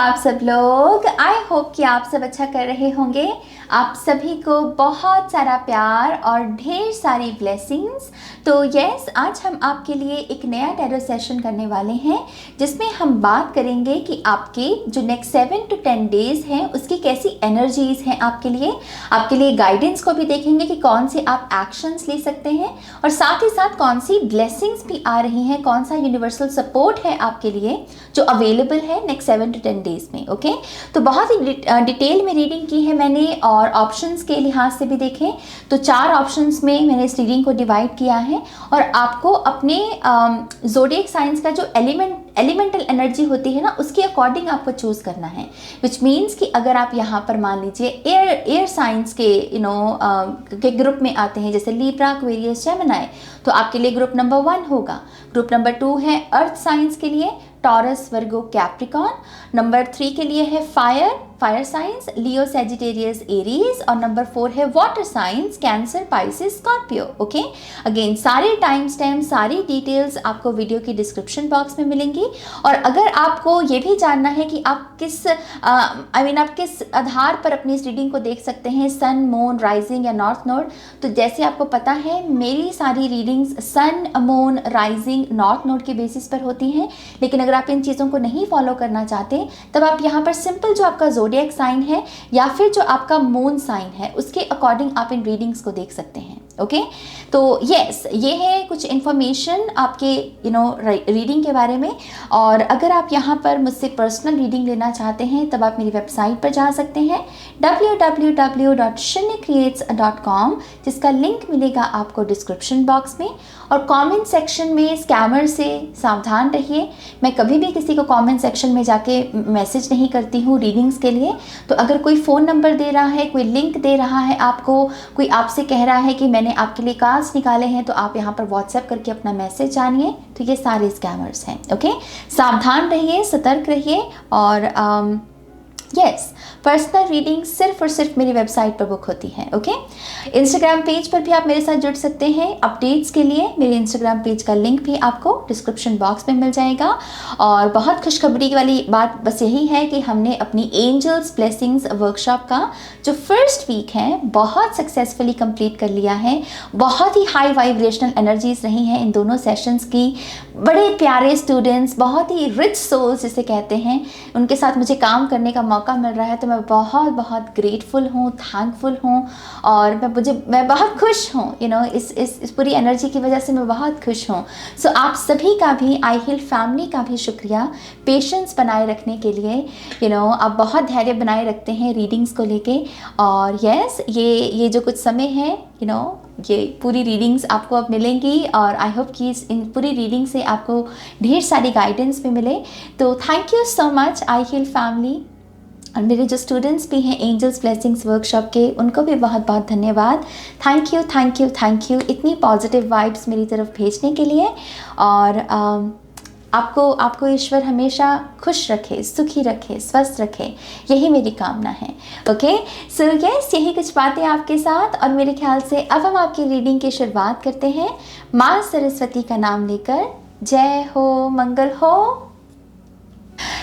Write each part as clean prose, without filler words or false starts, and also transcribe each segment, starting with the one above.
आप सब लोग। आई होप कि आप सब अच्छा कर रहे होंगे। आप सभी को बहुत सारा प्यार और ढेर सारी ब्लेसिंग्स। तो यस, आज हम आपके लिए एक नया टैरो सेशन करने वाले हैं जिसमें हम बात करेंगे कि आपके जो नेक्स्ट 7 to 10 डेज हैं उसकी कैसी एनर्जीज हैं आपके लिए गाइडेंस को भी देखेंगे कि कौन से आप एक्शंस ले सकते हैं और साथ ही साथ कौन सी ब्लेसिंग्स भी आ रही हैं, कौन सा यूनिवर्सल सपोर्ट है आपके लिए जो अवेलेबल है नेक्स्ट 7 to 10 डेज में। ओके, तो बहुत ही डिटेल में रीडिंग की है मैंने और ऑप्शंस के लिहाज से भी देखें तो 4 ऑप्शंस में मैंने इस रीडिंग को डिवाइड किया है और आपको अपने ज़ोडिएक साइंस का जो एलिमेंटल एनर्जी होती है ना उसके अकॉर्डिंग आपको चूज़ करना है। विच मीन्स कि अगर आप यहाँ पर मान लीजिए एयर साइंस के के ग्रुप में आते हैं जैसे लिब्रा, एक्वेरियस, जेमिनी, तो आपके लिए ग्रुप नंबर 1 होगा। ग्रुप नंबर 2 है अर्थ साइंस के लिए टॉरस, वर्गो, कैप्रिकॉन। नंबर 3 के लिए है फायर साइंस लियो, सेजिटेरियस, एरीज। और नंबर 4 है water science cancer, Pisces, Scorpio. Okay, again सारे टाइम स्टैम्प, सारी डिटेल्स आपको वीडियो की डिस्क्रिप्शन बॉक्स में मिलेंगी। और अगर आपको ये भी जानना है कि आप किस आधार पर अपनी इस रीडिंग को देख सकते हैं, सन, मून, राइजिंग या नॉर्थ नोड, तो जैसे आपको पता है मेरी सारी रीडिंग्स सन, मून, राइजिंग, नॉर्थ नोड के बेसिस पर होती हैं। लेकिन अगर आप इन चीज़ों को नहीं फॉलो करना चाहते तब आप यहाँ पर सिंपल जो आपका ज़ोडिएक साइन है या फिर जो आपका मून साइन है उसके अकॉर्डिंग आप इन रीडिंग्स को देख सकते हैं। ओके, तो यस, ये है कुछ इन्फॉर्मेशन आपके रीडिंग के बारे में। और अगर आप यहाँ पर मुझसे पर्सनल रीडिंग लेना चाहते हैं तब आप मेरी वेबसाइट पर जा सकते हैं www.shinyacreates.com, जिसका लिंक मिलेगा आपको डिस्क्रिप्शन बॉक्स में। और कमेंट सेक्शन में स्कैमर से सावधान रहिए। मैं कभी भी किसी को कमेंट सेक्शन में जाके मैसेज नहीं करती हूँ रीडिंग्स के लिए। तो अगर कोई फ़ोन नंबर दे रहा है, कोई लिंक दे रहा है आपको, कोई आपसे कह रहा है कि मैंने आपके लिए कार्ड्स निकाले हैं, तो आप यहाँ पर व्हाट्सएप करके अपना मैसेज जानिए। तो ये सारे स्कैमर्स हैं। ओके, सावधान रहिए, सतर्क रहिए। और यस, पर्सनल रीडिंग सिर्फ और सिर्फ मेरी वेबसाइट पर बुक होती है। ओके, इंस्टाग्राम पेज पर भी आप मेरे साथ जुड़ सकते हैं अपडेट्स के लिए। मेरे इंस्टाग्राम पेज का लिंक भी आपको डिस्क्रिप्शन बॉक्स में मिल जाएगा। और बहुत खुशखबरी वाली बात बस यही है कि हमने अपनी एंजल्स ब्लेसिंग्स वर्कशॉप का जो फर्स्ट वीक है बहुत सक्सेसफुली कंप्लीट कर लिया है। बहुत ही हाई वाइब्रेशनल एनर्जीज रही हैं इन दोनों सेशंस की। बड़े प्यारे स्टूडेंट्स, बहुत ही रिच सोल्स जिसे कहते हैं, उनके साथ मुझे काम करने का मौका मिल रहा है। तो मैं बहुत बहुत ग्रेटफुल हूँ, थैंकफुल हूँ और मैं बहुत खुश हूँ। इस पूरी एनर्जी की वजह से मैं बहुत खुश हूँ। सो आप सभी का भी, आई हील फैमिली का भी शुक्रिया पेशेंस बनाए रखने के लिए। आप बहुत धैर्य बनाए रखते हैं रीडिंग्स को लेके। और यस, ये जो कुछ समय है, ये पूरी रीडिंग्स आपको अब मिलेंगी और आई होप कि इन पूरी रीडिंग से आपको ढेर सारी गाइडेंस भी मिले। तो thank you so much I heal family. और मेरे जो स्टूडेंट्स भी हैं एंजल्स ब्लेसिंग्स वर्कशॉप के, उनको भी बहुत बहुत धन्यवाद। Thank you thank you thank you इतनी पॉजिटिव वाइब्स मेरी तरफ भेजने के लिए। और आपको ईश्वर हमेशा खुश रखे, सुखी रखे, स्वस्थ रखे, यही मेरी कामना है। ओके, सो यस, यही कुछ बातें आपके साथ। और मेरे ख्याल से अब हम आपकी रीडिंग की शुरुआत करते हैं माँ सरस्वती का नाम लेकर। जय हो, मंगल हो।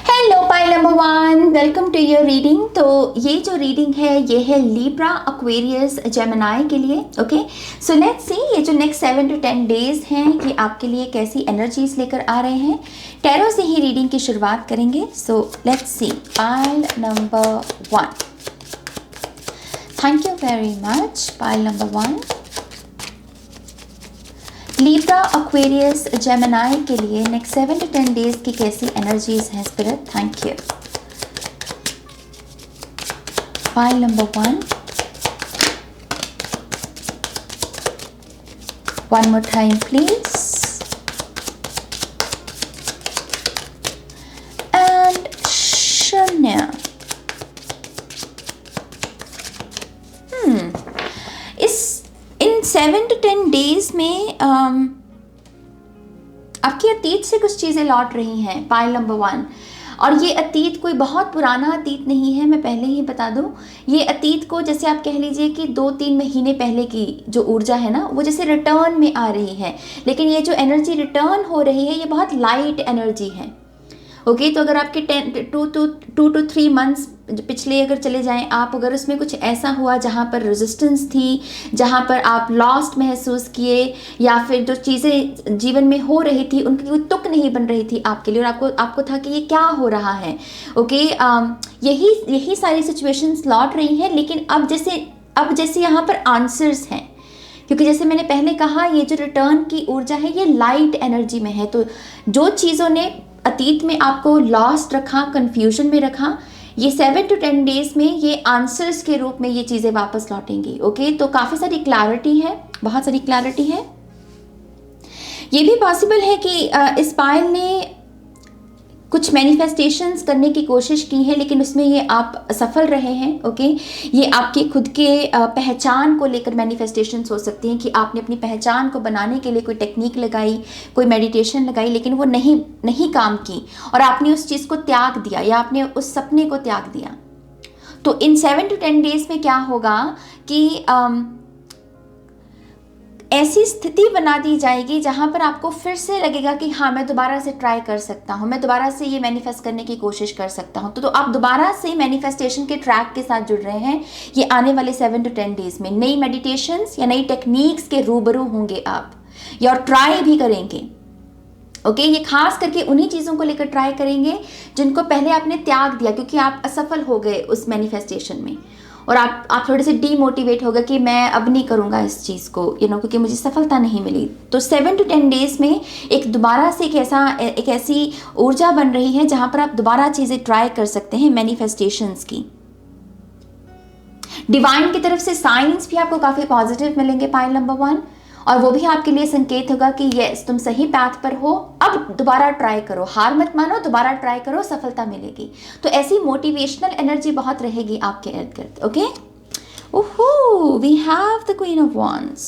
Hello pile number 1, welcome to your reading. तो ये जो रीडिंग है ये है लिब्रा, एक्वेरियस, जेमिनी के लिए। ओके, सो लेट्स सी ये जो नेक्स्ट 7 to 10 डेज हैं ये आपके लिए कैसी एनर्जीज लेकर आ रहे हैं। टैरो से ही रीडिंग की शुरुआत करेंगे। सो let's see pile number 1। Thank you very much pile number 1। Libra, Aquarius, Gemini के लिए नेक्स्ट 7 to 10 डेज की कैसी एनर्जीज हैं spirit. Thank you. Pile number 1। One more time please. And शून्य। इन 7 to 10 डेज में आपके अतीत से कुछ चीज़ें लौट रही हैं पाइल नंबर 1। और ये अतीत कोई बहुत पुराना अतीत नहीं है, मैं पहले ही बता दूं। ये अतीत को जैसे आप कह लीजिए कि 2-3 महीने पहले की जो ऊर्जा है ना वो जैसे रिटर्न में आ रही है। लेकिन ये जो एनर्जी रिटर्न हो रही है ये बहुत लाइट एनर्जी है, ओके तो अगर आपके 2 to 3 months पिछले अगर चले जाएं आप, अगर उसमें कुछ ऐसा हुआ जहाँ पर रेजिस्टेंस थी, जहाँ पर आप लॉस्ट महसूस किए, या फिर जो चीज़ें जीवन में हो रही थी उनकी कोई तुक नहीं बन रही थी आपके लिए, और आपको था कि ये क्या हो रहा है। ओके यही सारी सिचुएशंस लौट रही हैं, लेकिन अब जैसे यहाँ पर आंसर्स हैं, क्योंकि जैसे मैंने पहले कहा ये जो रिटर्न की ऊर्जा है ये लाइट एनर्जी में है। तो जो चीज़ों ने अतीत में आपको लॉस्ट रखा, कंफ्यूजन में रखा, ये 7 to 10 डेज में ये आंसर्स के रूप में ये चीज़ें वापस लौटेंगी। ओके तो काफ़ी सारी क्लैरिटी है, बहुत सारी क्लैरिटी है। ये भी पॉसिबल है कि इस पायल ने कुछ मैनिफेस्टेशंस करने की कोशिश की है, लेकिन उसमें ये आप सफल रहे हैं। ओके ये आपके खुद के पहचान को लेकर मैनिफेस्टेशंस हो सकती हैं कि आपने अपनी पहचान को बनाने के लिए कोई टेक्निक लगाई, कोई मेडिटेशन लगाई, लेकिन वो नहीं काम की और आपने उस चीज़ को त्याग दिया या आपने उस सपने को त्याग दिया। तो इन 7 to 10 डेज में क्या होगा कि ऐसी स्थिति बना दी जाएगी जहां पर आपको फिर से लगेगा कि हाँ मैं दोबारा से ट्राई कर सकता हूँ, मैं दोबारा से ये मैनिफेस्ट करने की कोशिश कर सकता हूँ। तो आप दोबारा से मैनिफेस्टेशन के ट्रैक के साथ जुड़ रहे हैं। ये आने वाले 7 to 10 डेज में नई मेडिटेशंस या नई टेक्निक्स के रूबरू होंगे आप, या और ट्राई भी करेंगे। ओके ये खास करके उन्हीं चीज़ों को लेकर ट्राई करेंगे जिनको पहले आपने त्याग दिया क्योंकि आप असफल हो गए उस मैनिफेस्टेशन में, और आप थोड़े से डीमोटिवेट हो गए कि मैं अब नहीं करूँगा इस चीज़ को, क्योंकि मुझे सफलता नहीं मिली। तो 7 to 10 डेज में एक दोबारा से एक ऐसी ऊर्जा बन रही है जहाँ पर आप दोबारा चीज़ें ट्राई कर सकते हैं मैनिफेस्टेशंस की। डिवाइन की तरफ से साइंस भी आपको काफ़ी पॉजिटिव मिलेंगे पाइल नंबर 1, और वो भी आपके लिए संकेत होगा कि यस तुम सही पैथ पर हो, अब दोबारा ट्राई करो, हार मत मानो, दोबारा ट्राई करो, सफलता मिलेगी। तो ऐसी मोटिवेशनल एनर्जी बहुत रहेगी आपके इर्द गिर्द। ओके ओहो we have the queen of wands,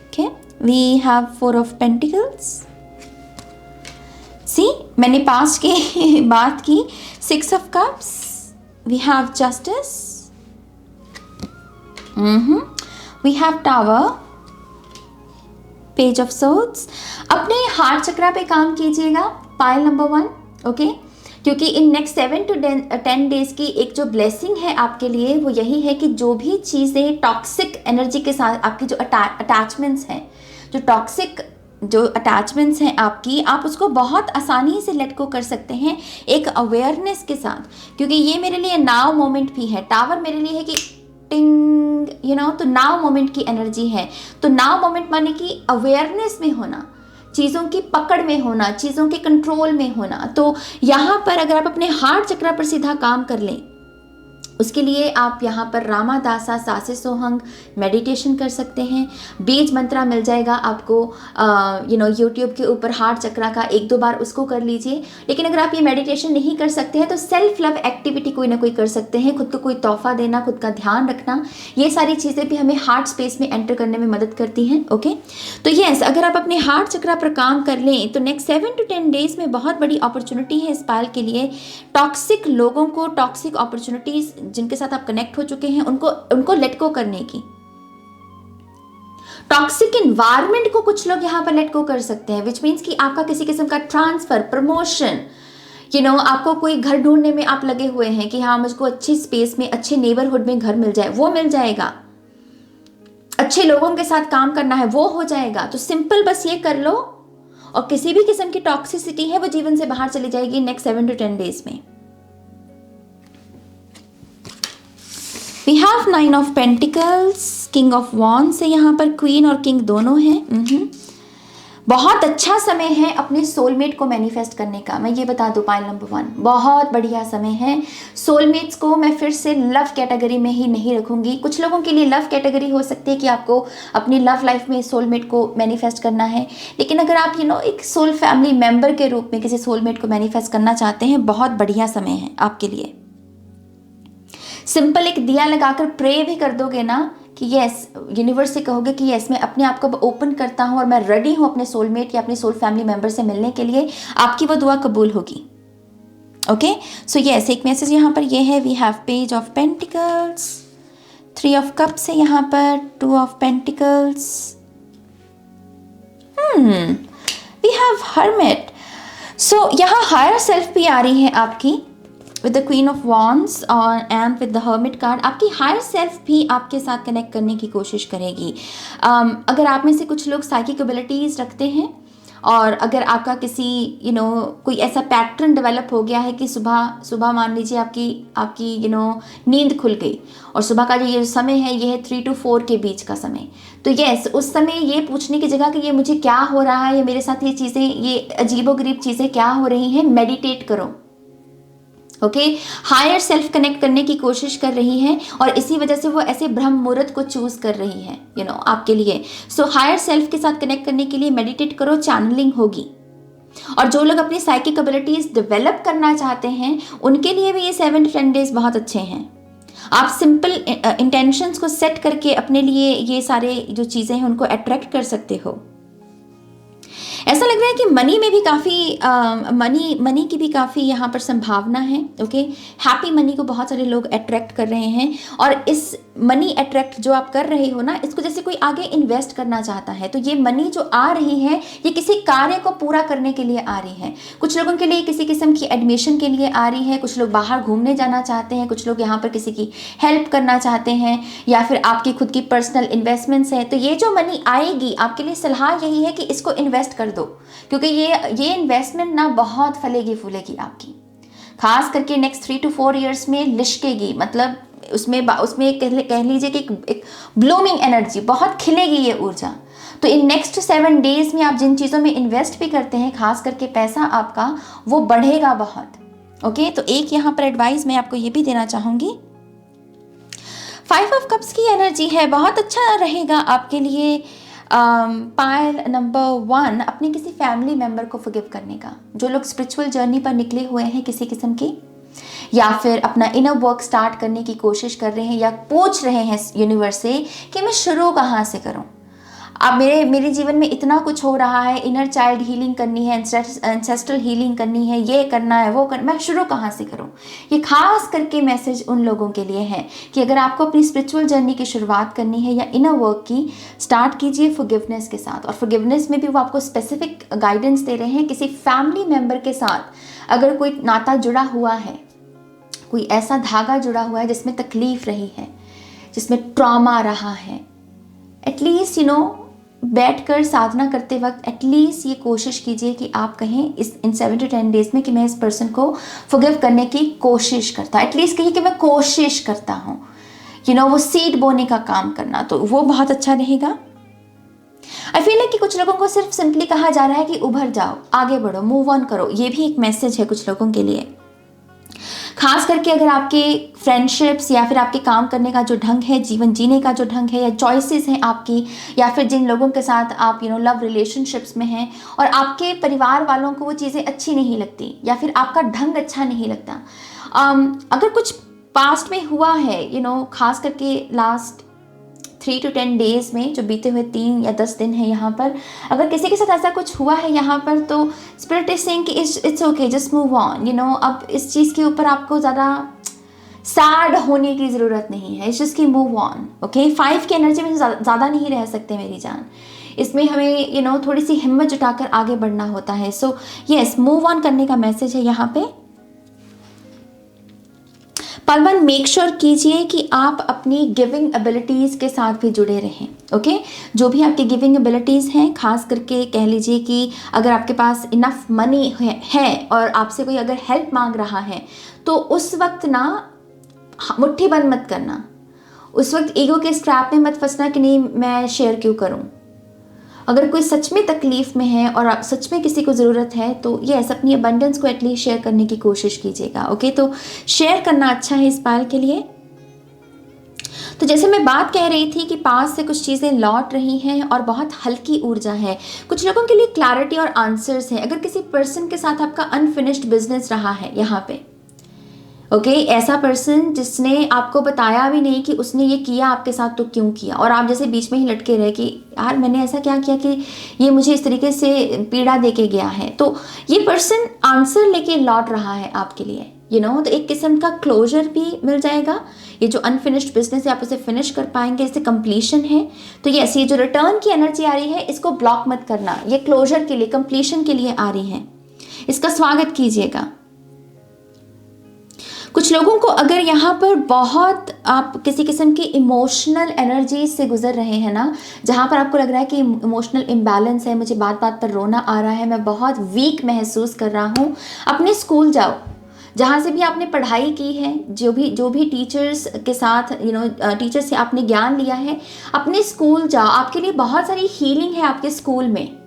okay we have 4 of Pentacles। See मैंने पास्ट की बात की, 6 of Cups, we have justice, we have tower, page of swords. अपने हार्ट चक्रा पे काम कीजिएगा पाइल नंबर 1। ओके क्योंकि इन नेक्स्ट 7 to 10 डेज की एक जो ब्लेसिंग है आपके लिए वो यही है कि जो भी चीज़ें टॉक्सिक एनर्जी के साथ आपकी जो अटैचमेंट्स हैं, जो अटैचमेंट्स हैं आपकी, आप उसको बहुत आसानी से लेट गो कर सकते हैं एक अवेयरनेस के साथ। क्योंकि ये मेरे लिए नाउ मोमेंट भी है, टावर मेरे लिए है कि टिंग तो नाउ मोमेंट की एनर्जी है। तो नाउ मोमेंट माने कि अवेयरनेस में होना, चीज़ों की पकड़ में होना, चीज़ों के कंट्रोल में होना। तो यहाँ पर अगर आप अपने हार्ट चक्र पर सीधा काम कर लें, उसके लिए आप यहाँ पर रामादासा सासे सोहंग मेडिटेशन कर सकते हैं। बीज मंत्रा मिल जाएगा आपको यूट्यूब के ऊपर हार्ट चक्रा का, 1-2 बार उसको कर लीजिए। लेकिन अगर आप ये मेडिटेशन नहीं कर सकते हैं तो सेल्फ लव एक्टिविटी कोई ना कोई कर सकते हैं, खुद को कोई तोहफा देना, खुद का ध्यान रखना, ये सारी चीज़ें भी हमें हार्ट स्पेस में एंटर करने में मदद करती हैं। ओके तो यस अगर आप अपने हार्ट चक्रा पर काम कर लें तो नेक्स्ट 7 to 10 डेज में बहुत बड़ी अपॉर्चुनिटी है इस पायल के लिए। टॉक्सिक लोगों को, टॉक्सिक अपॉर्चुनिटीज जिनके साथ आप कनेक्ट हो चुके हैं उनको लेट गो करने की, टॉक्सिक एनवायरनमेंट को कुछ लोग यहाँ पर लेट गो कर सकते हैं, विच मीन्स कि आपका किसी किस्म का ट्रांसफर, प्रमोशन, आपको कोई घर ढूंढने में आप लगे हुए हैं कि हाँ मुझको अच्छी स्पेस में, अच्छे नेबरहुड में घर मिल जाए, वो मिल जाएगा। अच्छे लोगों के साथ काम करना है, वो हो जाएगा। तो सिंपल बस ये कर लो और किसी भी किस्म की टॉक्सिसिटी है वो जीवन से बाहर चली जाएगी नेक्स्ट 7 to 10 डेज में। We have 9 of Pentacles, King of Wands है यहाँ पर, क्वीन और किंग दोनों हैं। बहुत अच्छा समय है अपने सोलमेट को मैनिफेस्ट करने का, मैं ये बता दूं पाइल नंबर 1, बहुत बढ़िया समय है। सोलमेट्स को मैं फिर से लव कैटेगरी में ही नहीं रखूंगी। कुछ लोगों के लिए लव कैटेगरी हो सकती है कि आपको अपनी लव लाइफ में सोलमेट को मैनिफेस्ट करना है, लेकिन अगर आप एक सोल फैमिली मेम्बर के रूप में किसी सोलमेट को मैनिफेस्ट करना चाहते हैं, बहुत बढ़िया समय है आपके लिए। सिंपल एक दिया लगाकर प्रे भी कर दोगे ना कि यस, यूनिवर्स से कहोगे कि यस मैं अपने आप को ओपन करता हूँ और मैं रेडी हूँ अपने सोलमेट या अपने सोल फैमिली मेंबर से मिलने के लिए, आपकी वो दुआ कबूल होगी। ओके सो यस एक मैसेज यहाँ पर ये है, we have page of pentacles, 3 of Cups है यहाँ पर, 2 of Pentacles, we have hermit. So यहाँ हायर सेल्फ भी आ रही है आपकी with the queen of wands और and with the hermit card. आपकी हायर सेल्फ भी आपके साथ कनेक्ट करने की कोशिश करेगी। अगर आप में से कुछ लोग साइकिक एबिलिटीज़ रखते हैं और अगर आपका किसी कोई ऐसा पैटर्न डेवलप हो गया है कि सुबह सुबह मान लीजिए आपकी नींद खुल गई और सुबह का जो ये समय है ये है 3 to 4 के बीच का समय, तो यस उस समय ये पूछने की जगह कि ये मुझे क्या हो रहा है, ये मेरे साथ ये चीज़ें, ये अजीबोगरीब चीज़ें क्या हो रही हैं, मेडिटेट करो। ओके, हायर सेल्फ कनेक्ट करने की कोशिश कर रही है और इसी वजह से वो ऐसे ब्रह्म मुहूर्त को चूज कर रही है आपके लिए। सो हायर सेल्फ के साथ कनेक्ट करने के लिए मेडिटेट करो, चैनलिंग होगी। और जो लोग अपनी साइकिक एबिलिटीज डेवलप करना चाहते हैं उनके लिए भी ये 7 to 10 डेज बहुत अच्छे हैं। आप सिंपल इंटेंशंस को सेट करके अपने लिए ये सारे जो चीज़ें हैं उनको अट्रैक्ट कर सकते हो। ऐसा लग रहा है कि मनी में भी काफ़ी मनी की भी काफ़ी यहाँ पर संभावना है। ओके, हैप्पी मनी को बहुत सारे लोग अट्रैक्ट कर रहे हैं और इस मनी अट्रैक्ट जो आप कर रहे हो ना, इसको जैसे कोई आगे इन्वेस्ट करना चाहता है, तो ये मनी जो आ रही है ये किसी कार्य को पूरा करने के लिए आ रही है। कुछ लोगों के लिए किसी किस्म की एडमिशन के लिए आ रही है, कुछ लोग बाहर घूमने जाना चाहते हैं, कुछ लोग यहाँ पर किसी की हेल्प करना चाहते हैं, या फिर आपकी खुद की पर्सनल इन्वेस्टमेंट्स हैं। तो ये जो मनी आएगी आपके लिए सलाह यही है कि इसको इन्वेस्ट कर दो, क्योंकि ये इन्वेस्टमेंट ना बहुत फलेगी फूलेगी आपकी, खास करके नेक्स्ट 3 to 4 ईयर्स में लिशकेगी। मतलब उसमें कह लीजिए कि एक ब्लूमिंग एनर्जी, बहुत खिलेगी ये ऊर्जा। तो इन नेक्स्ट 7 डेज में आप जिन चीज़ों में इन्वेस्ट भी करते हैं, खास करके पैसा आपका, वो बढ़ेगा बहुत। ओके, तो एक यहाँ पर एडवाइस मैं आपको ये भी देना चाहूँगी, 5 of कप्स की एनर्जी है, बहुत अच्छा रहेगा आपके लिए। पायल नंबर 1, अपने किसी फैमिली मेम्बर को फॉरगिव करने का। जो लोग स्पिरिचुअल जर्नी पर निकले हुए हैं किसी किस्म की, या फिर अपना इनर वर्क स्टार्ट करने की कोशिश कर रहे हैं, या पूछ रहे हैं यूनिवर्स से कि मैं शुरू कहाँ से करूँ। अब मेरे जीवन में इतना कुछ हो रहा है, इनर चाइल्ड हीलिंग करनी है, एंसेस्ट्रल हीलिंग करनी है, ये करना है, वो मैं शुरू कहाँ से करूँ। ये खास करके मैसेज उन लोगों के लिए है कि अगर आपको अपनी स्पिरिचुअल जर्नी की शुरुआत करनी है या इनर वर्क की, स्टार्ट कीजिए फॉरगिवनेस के साथ। और फॉरगिवनेस में भी वो आपको स्पेसिफिक गाइडेंस दे रहे हैं। किसी फैमिली मेम्बर के साथ अगर कोई नाता जुड़ा हुआ है, कोई ऐसा धागा जुड़ा हुआ है जिसमें तकलीफ रही है, जिसमें ट्रॉमा रहा है, एटलीस्ट बैठकर साधना करते वक्त एटलीस्ट ये कोशिश कीजिए कि आप कहें इन 7 to 10 डेज में कि मैं इस पर्सन को फॉरगिव करने की कोशिश करता हूँ। एटलीस्ट कहिए कि मैं कोशिश करता हूँ, वो सीड बोने का काम करना, तो वो बहुत अच्छा रहेगा। आई फील है कि कुछ लोगों को सिर्फ सिंपली कहा जा रहा है कि उभर जाओ, आगे बढ़ो, मूव ऑन करो। ये भी एक मैसेज है कुछ लोगों के लिए, खास करके अगर आपके फ्रेंडशिप्स या फिर आपके काम करने का जो ढंग है, जीवन जीने का जो ढंग है, या चॉइसेस हैं आपकी, या फिर जिन लोगों के साथ आप लव रिलेशनशिप्स में हैं और आपके परिवार वालों को वो चीज़ें अच्छी नहीं लगती, या फिर आपका ढंग अच्छा नहीं लगता। अगर कुछ पास्ट में हुआ है, खास करके लास्ट 3 to 10 डेज में, जो बीते हुए 3 या 10 दिन है यहाँ पर, अगर किसी के साथ ऐसा कुछ हुआ है यहाँ पर, तो स्पिरिट इज सेइंग कि it's okay, just move on. अब इस चीज़ के ऊपर आपको ज़्यादा सैड होने की ज़रूरत नहीं है, इट्स जस्ट कि मूव ऑन। ओके, 5 की एनर्जी में ज़्यादा नहीं रह सकते मेरी जान, इसमें हमें थोड़ी सी हिम्मत जुटाकर आगे बढ़ना होता है। सो यस, मूव ऑन करने का मैसेज है यहाँ पे। पलवन, मेक श्योर कीजिए कि आप अपनी गिविंग एबिलिटीज़ के साथ भी जुड़े रहें। ओके, जो भी आपकी गिविंग एबिलिटीज़ हैं, खास करके कह लीजिए कि अगर आपके पास इनफ मनी है और आपसे कोई अगर हेल्प मांग रहा है, तो उस वक्त ना मुट्ठी बंद मत करना, उस वक्त ईगो के स्ट्रैप में मत फंसना कि नहीं मैं शेयर क्यों करूं। अगर कोई सच में तकलीफ में है और सच में किसी को ज़रूरत है, तो यस, अपनी अबंडेंस को एटलीस्ट शेयर करने की कोशिश कीजिएगा। ओके, तो शेयर करना अच्छा है इस पाल के लिए। तो जैसे मैं बात कह रही थी कि पास से कुछ चीज़ें लौट रही हैं और बहुत हल्की ऊर्जा है। कुछ लोगों के लिए क्लैरिटी और आंसर्स हैं। अगर किसी पर्सन के साथ आपका अनफिनिश्ड बिजनेस रहा है यहाँ पे, ओके, ऐसा पर्सन जिसने आपको बताया भी नहीं कि उसने ये किया आपके साथ, तो क्यों किया, और आप जैसे बीच में ही लटके रहे कि यार मैंने ऐसा क्या किया कि ये मुझे इस तरीके से पीड़ा देके गया है। तो ये पर्सन आंसर लेके लौट रहा है आपके लिए, तो एक किस्म का क्लोजर भी मिल जाएगा। ये जो अनफिनिश्ड बिजनेस है आप उसे फिनिश कर पाएंगे, इससे कंप्लीशन है। तो यस, ये जो रिटर्न की एनर्जी आ रही है, इसको ब्लॉक मत करना, ये क्लोजर के लिए, कंप्लीशन के लिए आ रही है। इसका स्वागत कीजिएगा। कुछ लोगों को अगर यहाँ पर बहुत आप किसी किस्म की इमोशनल एनर्जी से गुजर रहे हैं ना, जहाँ पर आपको लग रहा है कि इमोशनल इम्बैलेंस है, मुझे बात बात पर रोना आ रहा है, मैं बहुत वीक महसूस कर रहा हूँ, अपने स्कूल जाओ, जहाँ से भी आपने पढ़ाई की है, जो भी टीचर्स के साथ टीचर्स से आपने ज्ञान लिया है, अपने स्कूल जाओ। आपके लिए बहुत सारी हीलिंग है आपके स्कूल में,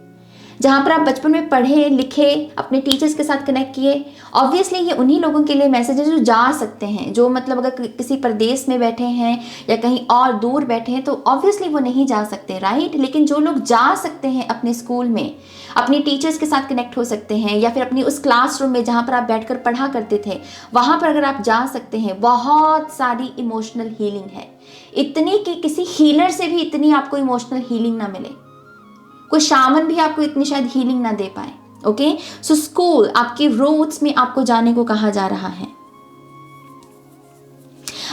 जहाँ पर आप बचपन में पढ़े लिखे, अपने टीचर्स के साथ कनेक्ट किए। ऑब्वियसली ये उन्हीं लोगों के लिए मैसेज है जो जा सकते हैं, जो मतलब अगर किसी प्रदेश में बैठे हैं या कहीं और दूर बैठे हैं तो ऑब्वियसली वो नहीं जा सकते, राइट। लेकिन जो लोग जा सकते हैं अपने स्कूल में, अपनी टीचर्स के साथ कनेक्ट हो सकते हैं, या फिर अपनी उस क्लासरूम में जहाँ पर आप बैठकर पढ़ा करते थे, वहाँ पर अगर आप जा सकते हैं, बहुत सारी इमोशनल हीलिंग है। इतनी कि किसी हीलर से भी इतनी आपको इमोशनल हीलिंग ना मिले, कोई शामन भी आपको इतनी शायद हीलिंग ना दे पाए। ओके, सो स्कूल, आपके रूट्स में आपको जाने को कहा जा रहा है।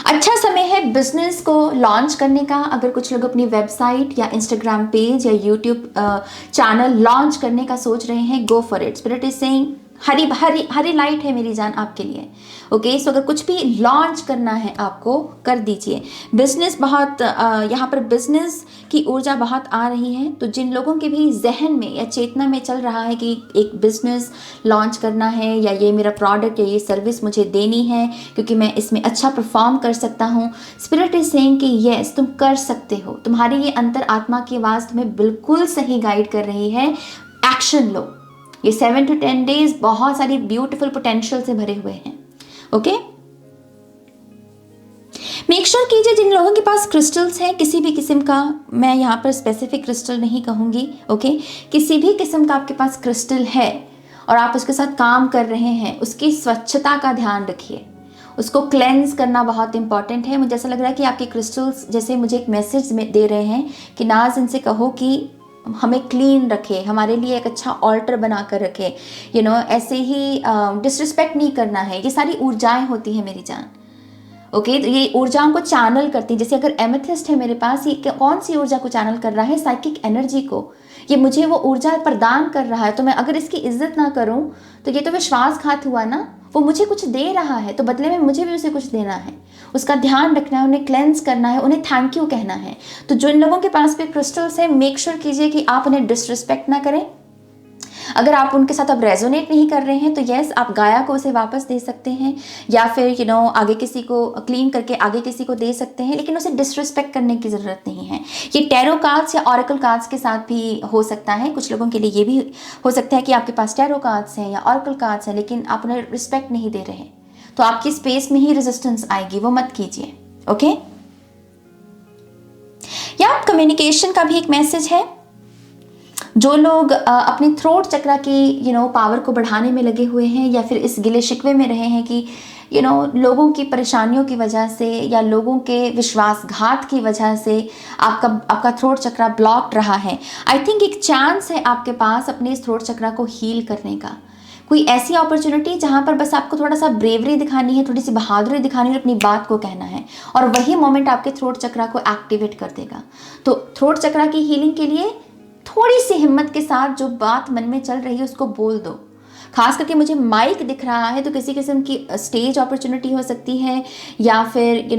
अच्छा समय है बिजनेस को लॉन्च करने का। अगर कुछ लोग अपनी वेबसाइट या इंस्टाग्राम पेज या यूट्यूब चैनल लॉन्च करने का सोच रहे हैं, go for it. Spirit is saying Hari Hari Hari light है मेरी जान आपके लिए। ओके, सो अगर कुछ भी लॉन्च करना है आपको, कर दीजिए। बिजनेस बहुत यहाँ पर बिजनेस की ऊर्जा बहुत आ रही है। तो जिन लोगों के भी जहन में या चेतना में चल रहा है कि एक बिजनेस लॉन्च करना है, या ये मेरा प्रोडक्ट या ये सर्विस मुझे देनी है क्योंकि मैं इसमें अच्छा परफॉर्म कर सकता हूँ, स्पिरिट इज सेइंग कि यस, तुम कर सकते हो। तुम्हारी ये अंतर आत्मा की आवाज़ तुम्हें बिल्कुल सही गाइड कर रही है। एक्शन लो। ये 7 to 10 डेज बहुत सारी ब्यूटीफुल पोटेंशियल से भरे हुए हैं। ओके, मेक श्योर कीजिए जिन लोगों के पास क्रिस्टल्स हैं, किसी भी किस्म का, मैं यहाँ पर स्पेसिफिक क्रिस्टल नहीं कहूँगी, ओके, किसी भी किस्म का आपके पास क्रिस्टल है और आप उसके साथ काम कर रहे हैं, उसकी स्वच्छता का ध्यान रखिए। उसको क्लेंस करना बहुत इंपॉर्टेंट है। मुझे ऐसा लग रहा है कि आपके क्रिस्टल्स जैसे मुझे एक मैसेज दे रहे हैं कि नाज, इनसे कहो कि हमें क्लीन रखे, हमारे लिए एक अच्छा ऑल्टर बना कर रखे, ऐसे ही डिसरिस्पेक्ट नहीं करना है। ये सारी ऊर्जाएं होती हैं मेरी जान। ओके, तो ये ऊर्जाओं को चैनल करती है। जैसे अगर एमेथिस्ट है मेरे पास, ये कौन सी ऊर्जा को चैनल कर रहा है? साइकिक एनर्जी को। ये मुझे वो ऊर्जा प्रदान कर रहा है, तो मैं अगर इसकी इज्जत ना करूं तो ये तो विश्वासघात हुआ ना। वो मुझे कुछ दे रहा है तो बदले में मुझे भी उसे कुछ देना है, उसका ध्यान रखना है, उन्हें क्लेंस करना है, उन्हें थैंक यू कहना है। तो जो इन लोगों के पास भी क्रिस्टल्स है, मेक श्योर कीजिए कि आप उन्हें डिसरिस्पेक्ट ना करें। अगर आप उनके साथ अब रेजोनेट नहीं कर रहे हैं तो यस, आप गाया को उसे वापस दे सकते हैं, या फिर आगे किसी को क्लीन करके आगे किसी को दे सकते हैं, लेकिन उसे डिसरिस्पेक्ट करने की ज़रूरत नहीं है। ये टैरो कार्ड्स या ऑरेकल कार्ड्स के साथ भी हो सकता है। कुछ लोगों के लिए ये भी हो सकता है कि आपके पास टैरो कार्ड्स हैं या ऑरेकल कार्ड्स हैं, लेकिन आप उन्हें रिस्पेक्ट नहीं दे रहे, तो आपकी स्पेस में ही रेजिस्टेंस आएगी, वो मत कीजिए। ओके, या कम्युनिकेशन का भी एक मैसेज है। जो लोग अपने थ्रोट चक्रा की पावर को बढ़ाने में लगे हुए हैं, या फिर इस गिले शिकवे में रहे हैं कि लोगों की परेशानियों की वजह से या लोगों के विश्वासघात की वजह से आपका थ्रोट चक्रा ब्लॉक्ड रहा है, आई थिंक एक चांस है आपके पास अपने इस थ्रोट चक्रा को हील करने का। कोई ऐसी अपॉर्चुनिटी जहाँ पर बस आपको थोड़ा सा ब्रेवरी दिखानी है, थोड़ी सी बहादुरी दिखानी है और अपनी बात को कहना है, और वही मोमेंट आपके थ्रोट चक्रा को एक्टिवेट कर देगा। तो थ्रोट चक्रा की हीलिंग के लिए थोड़ी सी हिम्मत के साथ जो बात मन में चल रही है उसको बोल दो। खास करके मुझे माइक दिख रहा है, तो किसी किस्म की स्टेज अपॉर्चुनिटी हो सकती है, या फिर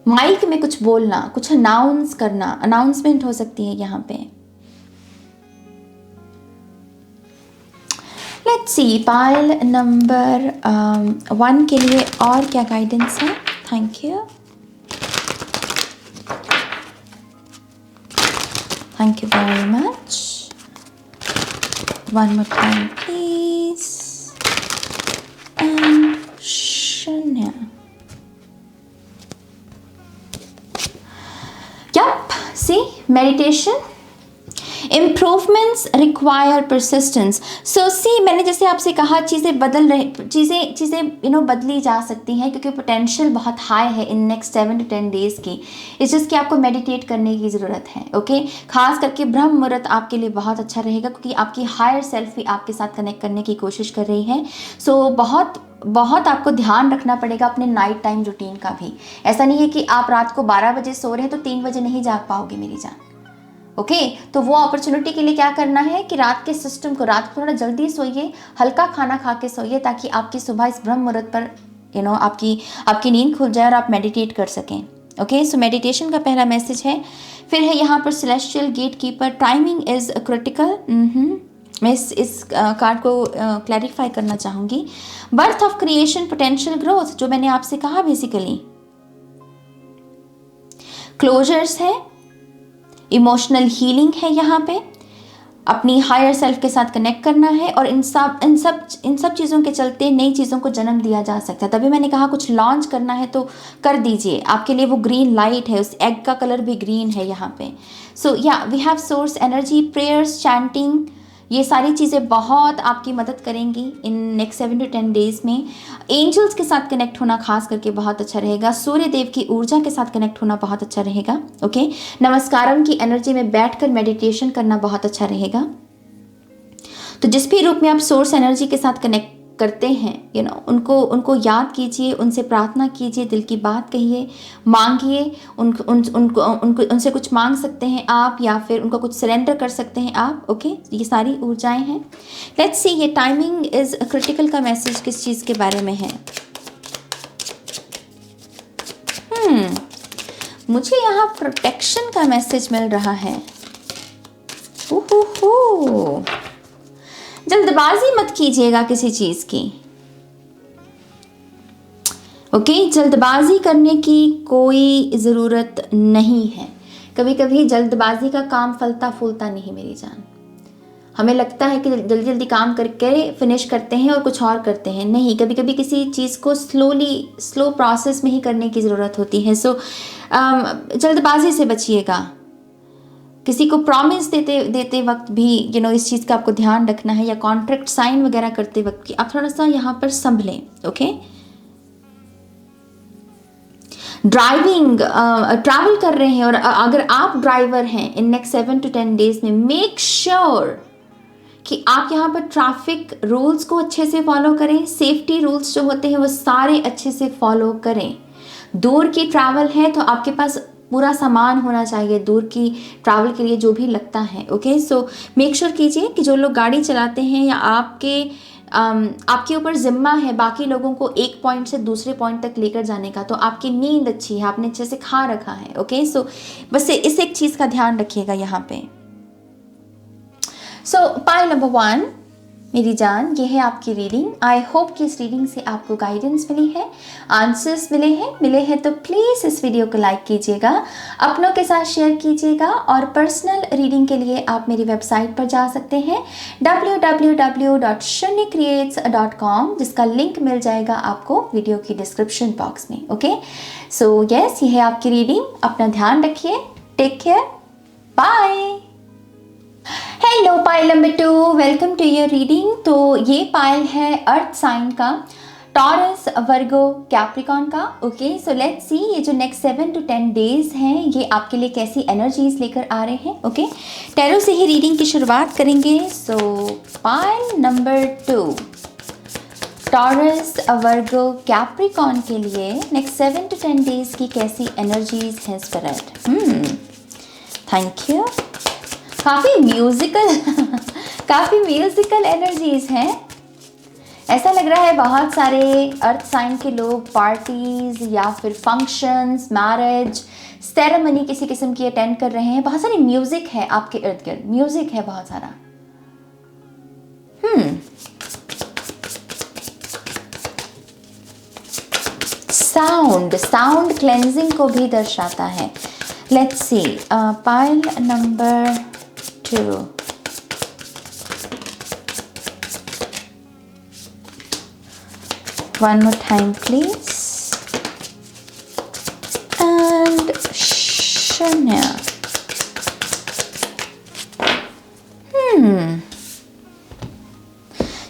माइक में कुछ बोलना, कुछ अनाउंस करना, अनाउंसमेंट हो सकती है यहाँ पे। लेट्स सी, पाइल नंबर 1 के लिए और क्या गाइडेंस है? Thank you, thank you very much. One more time please. And Shanya. Yup, see, meditation, improvements require persistence. So see, मैंने जैसे आपसे कहा चीज़ें बदली जा सकती हैं क्योंकि पोटेंशियल बहुत हाई है इन नेक्स्ट 7 to 10 डेज़ की। इस चीज़ की आपको मेडिटेट करने की ज़रूरत है। ओके, खास करके ब्रह्म मुहूर्त आपके लिए बहुत अच्छा रहेगा क्योंकि आपकी हायर सेल्फ भी आपके साथ कनेक्ट करने की कोशिश कर रही है। सो बहुत आपको ध्यान रखना पड़ेगा अपने नाइट टाइम रूटीन का भी। ऐसा नहीं है कि आप रात को 12 बजे सो रहे हैं तो 3 बजे नहीं जाग पाओगे मेरी जान। ओके तो वो अपॉर्चुनिटी के लिए क्या करना है कि रात के सिस्टम को, रात को थोड़ा जल्दी सोइए, हल्का खाना खा के सोइए, ताकि आपकी सुबह इस ब्रह्म मुहूर्त पर आपकी नींद खुल जाए और आप मेडिटेट कर सकें। ओके सो मेडिटेशन का पहला मैसेज है। फिर है यहाँ पर celestial gate keeper, timing is critical. मैं इस कार्ड को क्लैरिफाई करना चाहूँगी। Birth of creation, potential growth, जो मैंने आपसे कहा बेसिकली। क्लोजर्स है, इमोशनल हीलिंग है, यहाँ पे अपनी हायर सेल्फ के साथ कनेक्ट करना है, और इन सब चीज़ों के चलते नई चीज़ों को जन्म दिया जा सकता है। तभी मैंने कहा कुछ लॉन्च करना है तो कर दीजिए, आपके लिए वो ग्रीन लाइट है, उस एग का कलर भी ग्रीन है यहाँ पे। सो या we have source energy, prayers, chanting, ये सारी चीज़ें बहुत आपकी मदद करेंगी इन नेक्स्ट 7 to 10 डेज में। एंजल्स के साथ कनेक्ट होना खास करके बहुत अच्छा रहेगा। सूर्य देव की ऊर्जा के साथ कनेक्ट होना बहुत अच्छा रहेगा। ओके नमस्कारम की एनर्जी में बैठकर मेडिटेशन करना बहुत अच्छा रहेगा। तो जिस भी रूप में आप सोर्स एनर्जी के साथ कनेक्ट करते हैं उनको याद कीजिए, उनसे प्रार्थना कीजिए, दिल की बात कहिए, मांगिए, उनसे कुछ मांग सकते हैं आप, या फिर उनको कुछ सरेंडर कर सकते हैं आप। ओके ये सारी ऊर्जाएं हैं। लेट्स सी ये टाइमिंग इज क्रिटिकल का मैसेज किस चीज़ के बारे में है। मुझे यहाँ प्रोटेक्शन का मैसेज मिल रहा है। जल्दबाजी मत कीजिएगा किसी चीज़ की। ओके जल्दबाजी करने की कोई ज़रूरत नहीं है। कभी कभी जल्दबाजी का काम फलता फूलता नहीं मेरी जान। हमें लगता है कि जल्दी जल्दी काम करके फिनिश करते हैं और कुछ और करते हैं, नहीं, कभी कभी किसी चीज़ को स्लो प्रोसेस में ही करने की ज़रूरत होती है। सो जल्दबाजी से बचिएगा। किसी को प्रॉमिस देते वक्त भी इस चीज़ का आपको ध्यान रखना है, या कॉन्ट्रैक्ट साइन वगैरह करते वक्त कि आप थोड़ा सा यहाँ पर संभलें। ओके ड्राइविंग, ट्रैवल कर रहे हैं, और अगर आप ड्राइवर हैं इन नेक्स्ट 7 to 10 डेज में, मेक श्योर कि आप यहाँ पर ट्रैफिक रूल्स को अच्छे से फॉलो करें। सेफ्टी रूल्स जो होते हैं वो सारे अच्छे से फॉलो करें। दूर की ट्रैवल है तो आपके पास पूरा सामान होना चाहिए दूर की ट्रैवल के लिए जो भी लगता है। ओके सो मेक श्योर कीजिए कि जो लोग गाड़ी चलाते हैं या आपके ऊपर जिम्मा है बाकी लोगों को एक पॉइंट से दूसरे पॉइंट तक लेकर जाने का, तो आपकी नींद अच्छी है, आपने अच्छे से खा रखा है। ओके सो बस इस एक चीज़ का ध्यान रखिएगा यहाँ पे। सो पाइल नंबर 1 मेरी जान, ये है आपकी रीडिंग। आई होप कि इस रीडिंग से आपको गाइडेंस मिली है, आंसर्स मिले हैं तो प्लीज़ इस वीडियो को लाइक कीजिएगा, अपनों के साथ शेयर कीजिएगा, और पर्सनल रीडिंग के लिए आप मेरी वेबसाइट पर जा सकते हैं www.shunycreates.com, जिसका लिंक मिल जाएगा आपको वीडियो की डिस्क्रिप्शन बॉक्स में। ओके सो यस, ये है आपकी रीडिंग। अपना ध्यान रखिए, take care, bye. Hello pile number 2, welcome to your reading. तो ये पाइल है अर्थ साइन का, टॉरस, वर्गो, कैप्रिकॉन का। ओके सो लेट्स सी ये जो नेक्स्ट 7 to 10 डेज हैं ये आपके लिए कैसी एनर्जीज लेकर आ रहे हैं। ओके टैरो से ही रीडिंग की शुरुआत करेंगे। सो pile number 2, taurus, Virgo, Capricorn के लिए नेक्स्ट 7 to 10 डेज की कैसी एनर्जीज हैं स्पिरिट। Thank you. काफ़ी म्यूजिकल एनर्जीज हैं। ऐसा लग रहा है बहुत सारे अर्थ साइन के लोग पार्टीज या फिर फंक्शंस, मैरिज, सेरेमनी किसी किस्म की अटेंड कर रहे हैं। बहुत सारी म्यूजिक है आपके इर्द गिर्द, म्यूजिक है बहुत सारा। साउंड क्लेंजिंग को भी दर्शाता है। Let's see pile number 2, one more time please, and Shanya।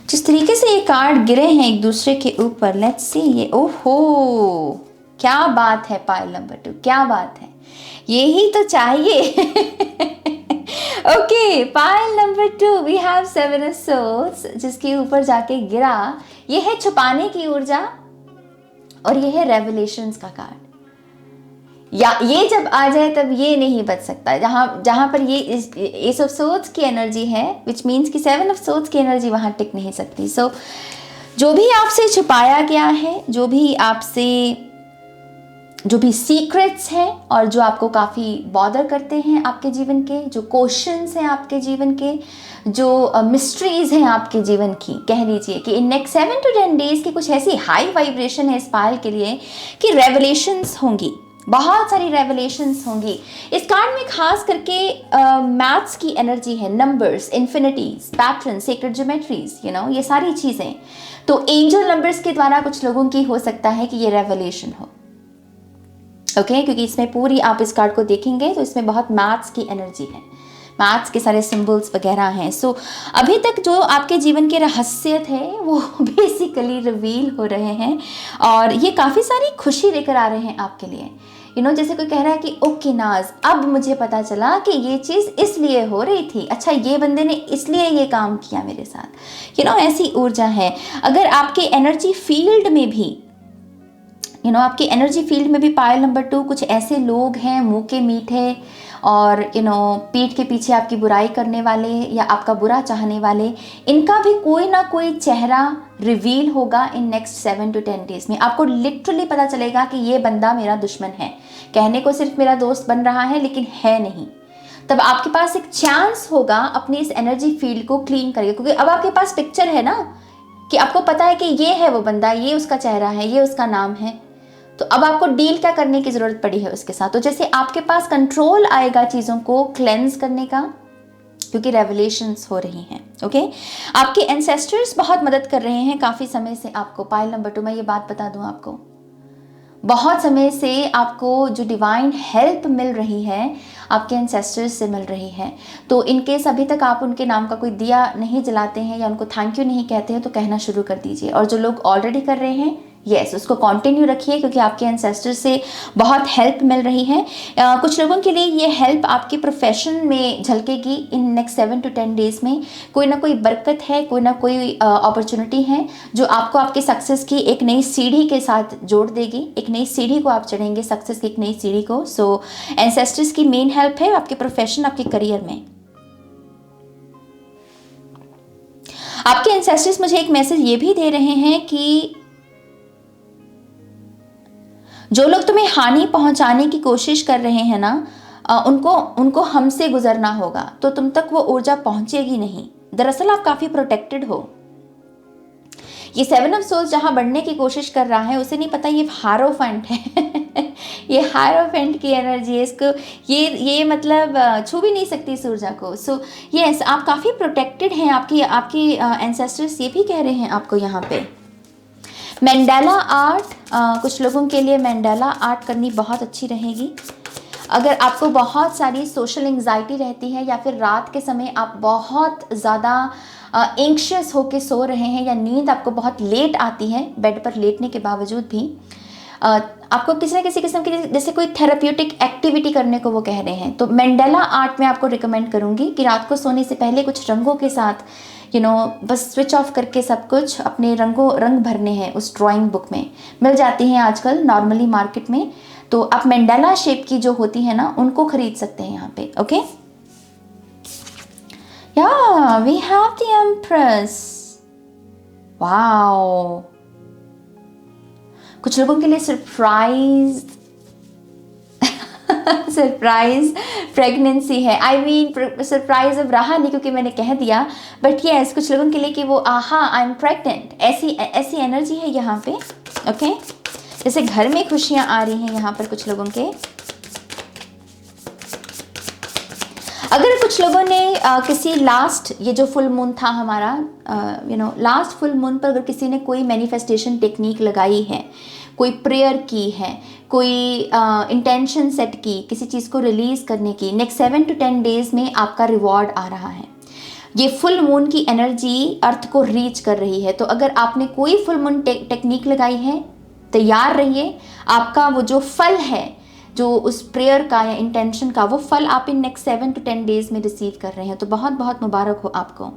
जिस तरीके से ये कार्ड गिरे हैं एक दूसरे के ऊपर, लेट्स सी ये, ओहो क्या बात है पाइल नंबर 2, क्या बात है, यही तो चाहिए। Okay pile number 2 we have 7 of swords, जिसके ऊपर जाके गिरा, ये है छुपाने की ऊर्जा और ये है रेवलेशंस का कार्ड। या ये जब आ जाए तब ये नहीं बच सकता। जहाँ पर ये एस ऑफ सोर्ड्स की एनर्जी है, विच मीन्स कि 7 ऑफ सोर्ड्स की एनर्जी वहाँ टिक नहीं सकती। सो जो भी आपसे छुपाया गया है, जो भी सीक्रेट्स हैं और जो आपको काफ़ी बॉदर करते हैं आपके जीवन के, जो क्वेश्चंस हैं आपके जीवन के, जो मिस्ट्रीज हैं आपके जीवन की, कह लीजिए कि इन नेक्स्ट 7 to 10 डेज की कुछ ऐसी हाई वाइब्रेशन है इस पायल के लिए कि रेवलेशंस होंगी, बहुत सारी रेवलेशंस होंगी। इस कार्ड में खास करके मैथ्स की एनर्जी है, numbers, infinities, pattern, sacred geometries, ये सारी चीज़ें। तो एंजल नंबर्स के द्वारा कुछ लोगों की हो सकता है कि ये रेवलेशन हो, ओके क्योंकि इसमें पूरी आप इस कार्ड को देखेंगे तो इसमें बहुत मैथ्स की एनर्जी है, मैथ्स के सारे सिंबल्स वगैरह हैं। सो अभी तक जो आपके जीवन के रहस्य थे वो बेसिकली रिवील हो रहे हैं और ये काफ़ी सारी खुशी लेकर आ रहे हैं आपके लिए। जैसे कोई कह रहा है कि ओके नाज, अब मुझे पता चला कि ये चीज़ इसलिए हो रही थी, अच्छा ये बंदे ने इसलिए ये काम किया मेरे साथ, ऐसी ऊर्जा है। अगर आपके एनर्जी फील्ड में भी आपकी एनर्जी फील्ड में भी पायल नंबर 2 कुछ ऐसे लोग हैं मुंह के मीठे और पीठ के पीछे आपकी बुराई करने वाले या आपका बुरा चाहने वाले, इनका भी कोई ना कोई चेहरा रिवील होगा इन नेक्स्ट 7 to 10 डेज में। आपको लिटरली पता चलेगा कि ये बंदा मेरा दुश्मन है, कहने को सिर्फ मेरा दोस्त बन रहा है लेकिन है नहीं। तब आपके पास एक चांस होगा अपनी इस एनर्जी फील्ड को क्लीन करिए, क्योंकि अब आपके पास पिक्चर है ना कि आपको पता है कि ये है वो बंदा, ये उसका चेहरा है, ये उसका नाम है। तो अब आपको डील क्या करने की ज़रूरत पड़ी है उसके साथ। तो जैसे आपके पास कंट्रोल आएगा चीज़ों को क्लेंस करने का, क्योंकि रेवलेशंस हो रही हैं, ओके। आपके एंसेस्टर्स बहुत मदद कर रहे हैं काफ़ी समय से आपको। पायल नंबर 2 मैं ये बात बता दूं आपको, बहुत समय से आपको जो डिवाइन हेल्प मिल रही है आपके एंसेस्टर्स से मिल रही है। तो इनकेस अभी तक आप उनके नाम का कोई दिया नहीं जलाते हैं या उनको थैंक यू नहीं कहते हैं तो कहना शुरू कर दीजिए। और जो लोग ऑलरेडी कर रहे हैं यस उसको कंटिन्यू रखिए, क्योंकि आपके एंसेस्टर से बहुत हेल्प मिल रही है। कुछ लोगों के लिए ये हेल्प आपके प्रोफेशन में झलकेगी इन नेक्स्ट 7 to 10 डेज में। कोई ना कोई बरकत है, कोई ना कोई अपॉर्चुनिटी है जो आपको आपकी सक्सेस की एक नई सीढ़ी के साथ जोड़ देगी। एक नई सीढ़ी को आप चढ़ेंगे, सक्सेस की एक नई सीढ़ी को। सो एंसेस्टर्स की मेन हेल्प है आपके प्रोफेशन, आपके करियर में। आपके एंसेस्टर्स मुझे एक मैसेज ये भी दे रहे हैं कि जो लोग तुम्हें हानि पहुंचाने की कोशिश कर रहे हैं ना, उनको हमसे गुजरना होगा, तो तुम तक वो ऊर्जा पहुंचेगी नहीं। दरअसल आप काफी प्रोटेक्टेड हो। ये 7 ऑफ सोल्स जहां बढ़ने की कोशिश कर रहा है उसे नहीं पता ये हायरोफेंट है ये हायरोफेंट की एनर्जी है, इसको ये मतलब छू भी नहीं सकती इस ऊर्जा को। सो यस आप काफी प्रोटेक्टेड हैं। आपकी एंसेस्टर्स ये भी कह रहे हैं आपको यहाँ पे। मैंडेला आर्ट, कुछ लोगों के लिए मैंडेला आर्ट करनी बहुत अच्छी रहेगी। अगर आपको बहुत सारी सोशल एंग्जाइटी रहती है या फिर रात के समय आप बहुत ज़्यादा एंग्शियस होके सो रहे हैं या नींद आपको बहुत लेट आती है बेड पर लेटने के बावजूद भी, आपको किसी न किसी किस्म की जैसे कोई थेराप्यूटिक एक्टिविटी करने को वो कह रहे हैं, तो मैंडेला आर्ट में आपको रिकमेंड करूँगी कि रात को सोने से पहले कुछ रंगों के साथ बस स्विच ऑफ करके सब कुछ अपने रंग भरने हैं। उस ड्राइंग बुक में मिल जाती हैं आजकल नॉर्मली मार्केट में, तो आप मैंडेला शेप की जो होती है ना उनको खरीद सकते हैं यहाँ पे, ओके। या we have the empress, wow. कुछ लोगों के लिए सरप्राइज प्रेगनेंसी है। आई मीन सरप्राइज अब रहा नहीं क्योंकि मैंने कह दिया, बट यस कुछ लोगों के लिए कि वो आहा आई एम प्रेग्नेंट, ऐसी एनर्जी है यहाँ पे, ओके। जैसे घर में खुशियाँ आ रही हैं यहाँ पर कुछ लोगों के। अगर कुछ लोगों ने किसी लास्ट, ये जो फुल मून था हमारा, लास्ट फुल मून पर अगर किसी ने कोई मैनिफेस्टेशन टेक्निक लगाई है, कोई प्रेयर की है, कोई इंटेंशन सेट की किसी चीज़ को रिलीज़ करने की, नेक्स्ट 7 to 10 डेज में आपका रिवॉर्ड आ रहा है। ये फुल मून की एनर्जी अर्थ को रीच कर रही है। तो अगर आपने कोई फुल मून टेक्निक लगाई है, तैयार रहिए। आपका वो जो फल है, जो उस प्रेयर का या इंटेंशन का, वो फल आप इन नेक्स्ट 7 to 10 डेज में रिसीव कर रहे हैं। तो बहुत बहुत मुबारक हो आपको।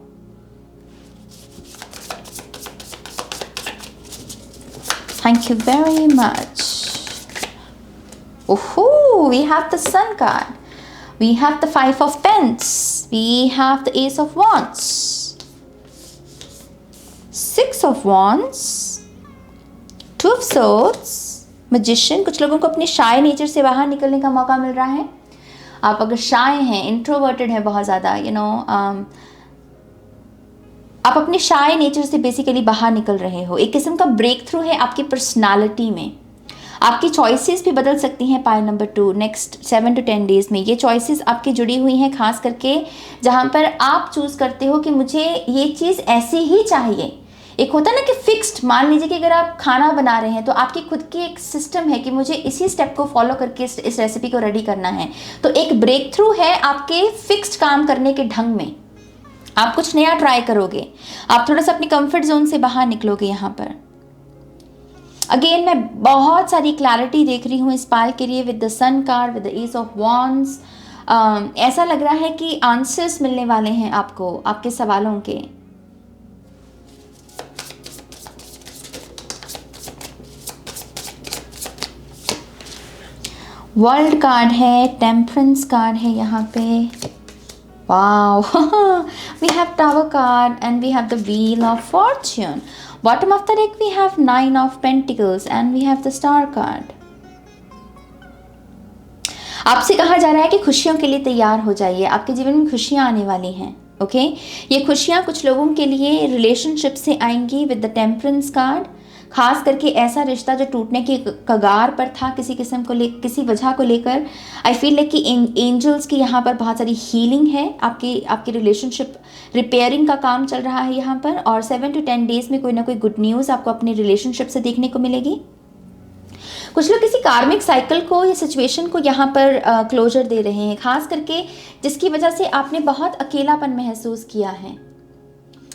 Thank you very much. Oh, we have the Sun card. We have the Five of Pence. We have the Ace of Wands. Six of Wands. Two of Swords. Magician. कुछ लोगों को अपने शाय नेचर से बाहर निकलने का मौका मिल रहा है. आप अगर शाय हैं, इंट्रोवर्टेड हैं बहुत ज़्यादा, आप अपने शाय नेचर से बेसिकली बाहर निकल रहे हो. एक किस्म का ब्रेक थ्रू है आपकी पर्सनालिटी में. आपकी चॉइसेस भी बदल सकती हैं pile number 2 next 7 to 10 days में. ये चॉइसेस आपकी जुड़ी हुई हैं खास करके जहाँ पर आप चूज़ करते हो कि मुझे ये चीज़ ऐसी ही चाहिए. एक होता है ना कि फिक्स्ड, मान लीजिए कि अगर आप खाना बना रहे हैं तो आपकी खुद की एक सिस्टम है कि मुझे इसी स्टेप को फॉलो करके इस रेसिपी को रेडी करना है. तो एक ब्रेक थ्रू है आपके फिक्स्ड काम करने के ढंग में. आप कुछ नया ट्राई करोगे, आप थोड़ा सा अपनी कंफर्ट जोन से बाहर निकलोगे. यहाँ पर अगेन मैं बहुत सारी क्लैरिटी देख रही हूँ इस पाल के लिए with the sun card, with the ace of wands. ऐसा लग रहा है कि आंसर्स मिलने वाले हैं आपको आपके सवालों के. वर्ल्ड कार्ड है, टेम्परेंस कार्ड है यहाँ पे. Wow. We have tower card and we have the wheel of fortune. Bottom of the deck we have 9 of Pentacles and we have the Star card. आपसे कहा जा रहा है कि खुशियों के लिए तैयार हो जाइए. आपके जीवन में खुशियाँ आने वाली हैं. ओके ये खुशियाँ कुछ लोगों के लिए रिलेशनशिप से आएंगी विद द टेम्परेंस कार्ड. खास करके ऐसा रिश्ता जो टूटने की कगार पर था किसी किस्म को किसी वजह को लेकर. आई फील लाइक कि एंजल्स की यहाँ पर बहुत सारी हीलिंग है. आपकी रिलेशनशिप रिपेयरिंग का काम चल रहा है यहाँ पर. और 7 to 10 डेज़ में कोई ना कोई गुड न्यूज़ आपको अपने रिलेशनशिप से देखने को मिलेगी. कुछ लोग किसी कार्मिक साइकिल को या सिचुएशन को यहाँ पर क्लोजर दे रहे हैं, खास करके जिसकी वजह से आपने बहुत अकेलापन महसूस किया है.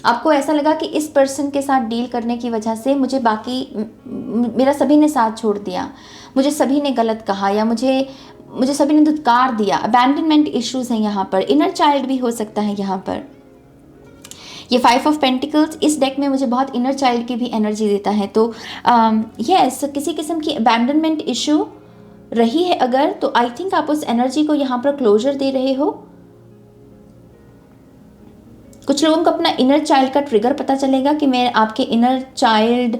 आपको ऐसा लगा कि इस पर्सन के साथ डील करने की वजह से मेरा सभी ने साथ छोड़ दिया, मुझे सभी ने गलत कहा या मुझे सभी ने धुतकार दिया. अबैंडनमेंट इश्यूज़ हैं यहाँ पर. इनर चाइल्ड भी हो सकता है यहाँ पर. ये 5 ऑफ पेंटिकल्स इस डेक में मुझे बहुत इनर चाइल्ड की भी एनर्जी देता है. तो यस किसी किस्म की अबैंडनमेंट इशू रही है अगर, तो आई थिंक आप उस एनर्जी को यहाँ पर क्लोजर दे रहे हो. कुछ लोगों को अपना इनर चाइल्ड का ट्रिगर पता चलेगा कि मैं आपके इनर चाइल्ड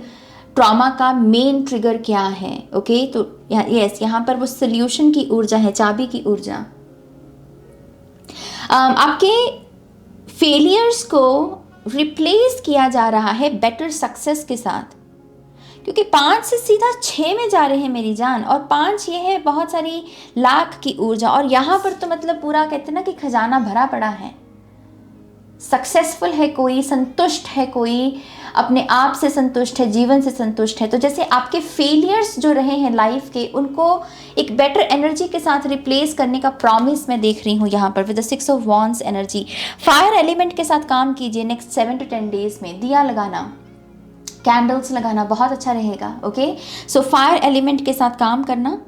ट्रॉमा का मेन ट्रिगर क्या है. ओके तो यस यहाँ पर वो सोल्यूशन की ऊर्जा है, चाबी की ऊर्जा. आपके फेलियर्स को रिप्लेस किया जा रहा है बेटर सक्सेस के साथ, क्योंकि 5 से सीधा 6 में जा रहे हैं मेरी जान. और 5 ये है बहुत सारी लाख की ऊर्जा. और यहाँ पर तो मतलब पूरा कहते हैं ना कि खजाना भरा पड़ा है. सक्सेसफुल है कोई, संतुष्ट है कोई, अपने आप से संतुष्ट है, जीवन से संतुष्ट है. तो जैसे आपके फेलियर्स जो रहे हैं लाइफ के, उनको एक बेटर एनर्जी के साथ रिप्लेस करने का प्रॉमिस मैं देख रही हूँ यहाँ पर with the 6 of wands energy. Fire element के साथ काम कीजिए नेक्स्ट 7 to 10 डेज़ में. दिया लगाना, कैंडल्स लगाना बहुत अच्छा रहेगा. ओके सो फायर एलिमेंट के साथ काम करना.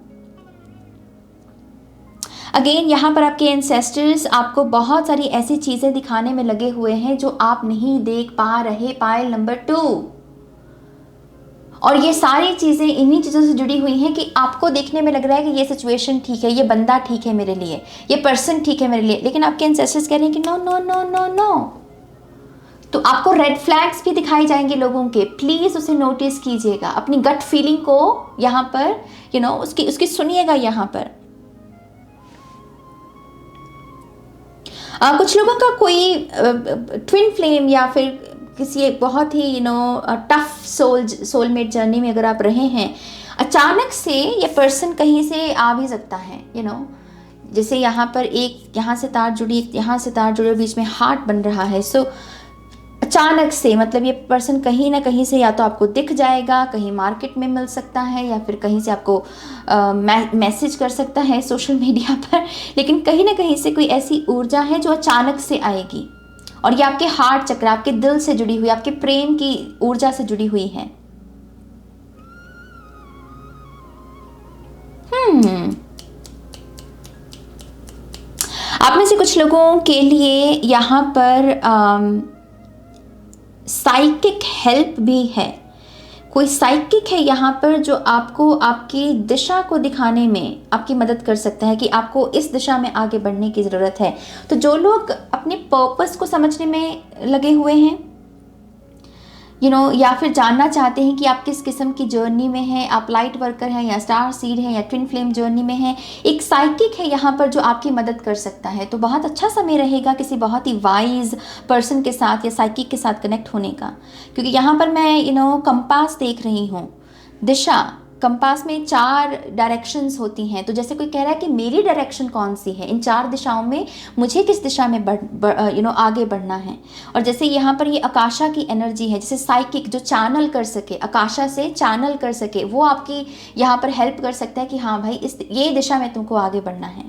अगेन यहाँ पर आपके एंसेस्टर्स आपको बहुत सारी ऐसी चीज़ें दिखाने में लगे हुए हैं जो आप नहीं देख पा रहे. Pile number 2. और ये सारी चीज़ें इन्हीं चीज़ों से जुड़ी हुई हैं कि आपको देखने में लग रहा है कि ये सिचुएशन ठीक है, ये बंदा ठीक है मेरे लिए, ये पर्सन ठीक है मेरे लिए, लेकिन आपके एंसेस्टर्स कह रहे हैं कि no no no no no. तो आपको रेड फ्लैग्स भी दिखाई जाएंगे लोगों के. प्लीज़ उसे नोटिस कीजिएगा, अपनी गट फीलिंग को यहाँ पर उसकी सुनिएगा यहाँ पर. कुछ लोगों का कोई ट्विन फ्लेम या फिर किसी एक बहुत ही टफ सोलमेट जर्नी में अगर आप रहे हैं, अचानक से ये पर्सन कहीं से आ भी सकता है. जैसे यहाँ पर एक यहाँ से तार जुड़ी, यहाँ से तार जुड़े, बीच में हार्ट बन रहा है. सो अचानक से मतलब ये पर्सन कहीं ना कहीं से या तो आपको दिख जाएगा, कहीं मार्केट में मिल सकता है, या फिर कहीं से आपको मैसेज कर सकता है सोशल मीडिया पर. लेकिन कहीं ना कहीं से कोई ऐसी ऊर्जा है जो अचानक से आएगी और ये आपके हार्ट चक्र, आपके दिल से जुड़ी हुई, आपके प्रेम की ऊर्जा से जुड़ी हुई है. आप में से कुछ लोगों के लिए यहाँ पर साइकिक हेल्प भी है. कोई साइकिक है यहाँ पर जो आपको आपकी दिशा को दिखाने में आपकी मदद कर सकता है कि आपको इस दिशा में आगे बढ़ने की ज़रूरत है। तो जो लोग अपने पर्पस को समझने में लगे हुए हैं, या फिर जानना चाहते हैं कि आप किस किस्म की जर्नी में हैं, आप लाइट वर्कर हैं या स्टार सीड हैं या ट्विन फ्लेम जर्नी में हैं, एक साइकिक है यहाँ पर जो आपकी मदद कर सकता है। तो बहुत अच्छा समय रहेगा किसी बहुत ही वाइज पर्सन के साथ या साइकिक के साथ कनेक्ट होने का, क्योंकि यहाँ पर मैं कंपास देख रही हूँ, दिशा। कंपास में 4 डायरेक्शंस होती हैं। तो जैसे कोई कह रहा है कि मेरी डायरेक्शन कौन सी है, इन 4 दिशाओं में मुझे किस दिशा में आगे बढ़ना है। और जैसे यहाँ पर ये आकाशा की एनर्जी है, जैसे साइकिक जो चैनल कर सके, आकाशा से चैनल कर सके, वो आपकी यहाँ पर हेल्प कर सकता है कि हाँ भाई ये दिशा में तुमको आगे बढ़ना है।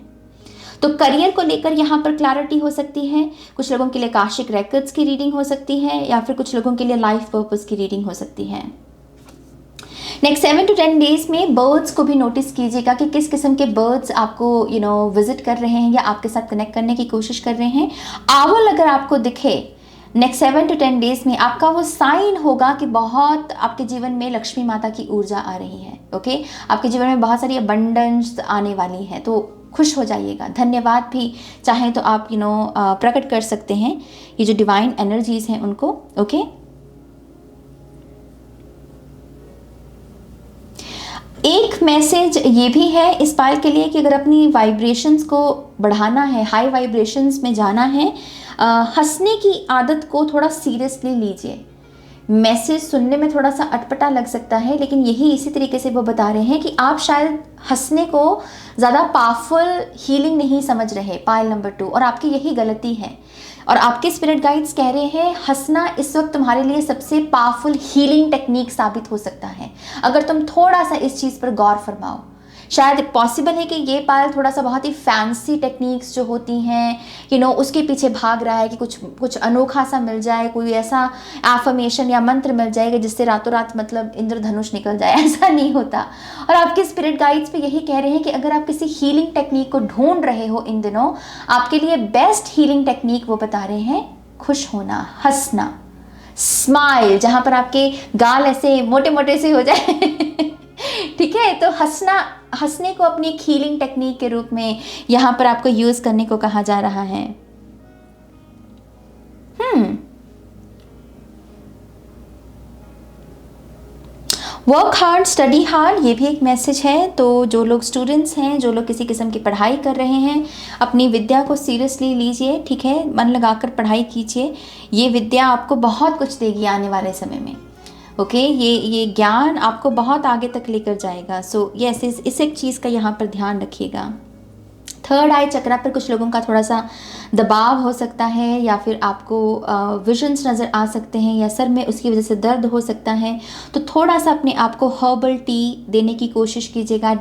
तो करियर को लेकर यहाँ पर क्लैरिटी हो सकती है। कुछ लोगों के लिए आकाशिक रिकॉर्ड्स की रीडिंग हो सकती है, या फिर कुछ लोगों के लिए लाइफ पर्पस की रीडिंग हो सकती है। नेक्स्ट 7 to 10 डेज में बर्ड्स को भी नोटिस कीजिएगा कि किस किस्म के बर्ड्स आपको विजिट कर रहे हैं या आपके साथ कनेक्ट करने की कोशिश कर रहे हैं। आउल अगर आपको दिखे नेक्स्ट 7 to 10 डेज में, आपका वो साइन होगा कि बहुत आपके जीवन में लक्ष्मी माता की ऊर्जा आ रही है। ओके, आपके जीवन में बहुत सारी अबंडेंस आने वाली है, तो खुश हो जाइएगा। धन्यवाद भी चाहें तो आप प्रकट कर सकते हैं ये जो डिवाइन एनर्जीज हैं उनको। ओके, एक मैसेज ये भी है इस पाल के लिए कि अगर अपनी वाइब्रेशंस को बढ़ाना है, हाई वाइब्रेशंस में जाना है, हंसने की आदत को थोड़ा सीरियसली लीजिए। मैसेज सुनने में थोड़ा सा अटपटा लग सकता है, लेकिन यही इसी तरीके से वो बता रहे हैं कि आप शायद हंसने को ज़्यादा पावरफुल हीलिंग नहीं समझ रहे, पायल नंबर 2, और आपकी यही गलती है। और आपके स्पिरिट गाइड्स कह रहे हैं हंसना इस वक्त तुम्हारे लिए सबसे पावरफुल हीलिंग टेक्निक साबित हो सकता है, अगर तुम थोड़ा सा इस चीज़ पर गौर फरमाओ। शायद पॉसिबल है कि ये पायल थोड़ा सा बहुत ही फैंसी टेक्निक्स जो होती हैं उसके पीछे भाग रहा है कि कुछ अनोखा सा मिल जाए, कोई ऐसा एफर्मेशन या मंत्र मिल जाएगा जिससे रातों रात मतलब इंद्रधनुष निकल जाए। ऐसा नहीं होता। और आपके स्पिरिट गाइड्स भी यही कह रहे हैं कि अगर आप किसी हीलिंग टेक्निक को ढूंढ रहे हो इन दिनों, आपके लिए बेस्ट हीलिंग टेक्निक वो बता रहे हैं खुश होना, हंसना, स्माइल, जहाँ पर आपके गाल ऐसे मोटे मोटे से हो जाए। ठीक है, तो हंसने को अपनी एक हीलिंग टेक्निक के रूप में यहाँ पर आपको यूज करने को कहा जा रहा है। वर्क हार्ड, स्टडी हार्ड, ये भी एक मैसेज है। तो जो लोग स्टूडेंट्स हैं, जो लोग किसी किस्म की पढ़ाई कर रहे हैं, अपनी विद्या को सीरियसली लीजिए। ठीक है, मन लगाकर पढ़ाई कीजिए। ये विद्या आपको बहुत कुछ देगी आने वाले समय में। ओके, ये ज्ञान आपको बहुत आगे तक लेकर जाएगा। सो यस, इस एक चीज़ का यहाँ पर ध्यान रखिएगा। थर्ड आई चक्रा पर कुछ लोगों का थोड़ा सा दबाव हो सकता है, या फिर आपको विजन्स नज़र आ सकते हैं, या सर में उसकी वजह से दर्द हो सकता है। तो थोड़ा सा अपने आप को हर्बल टी देने की कोशिश कीजिएगा।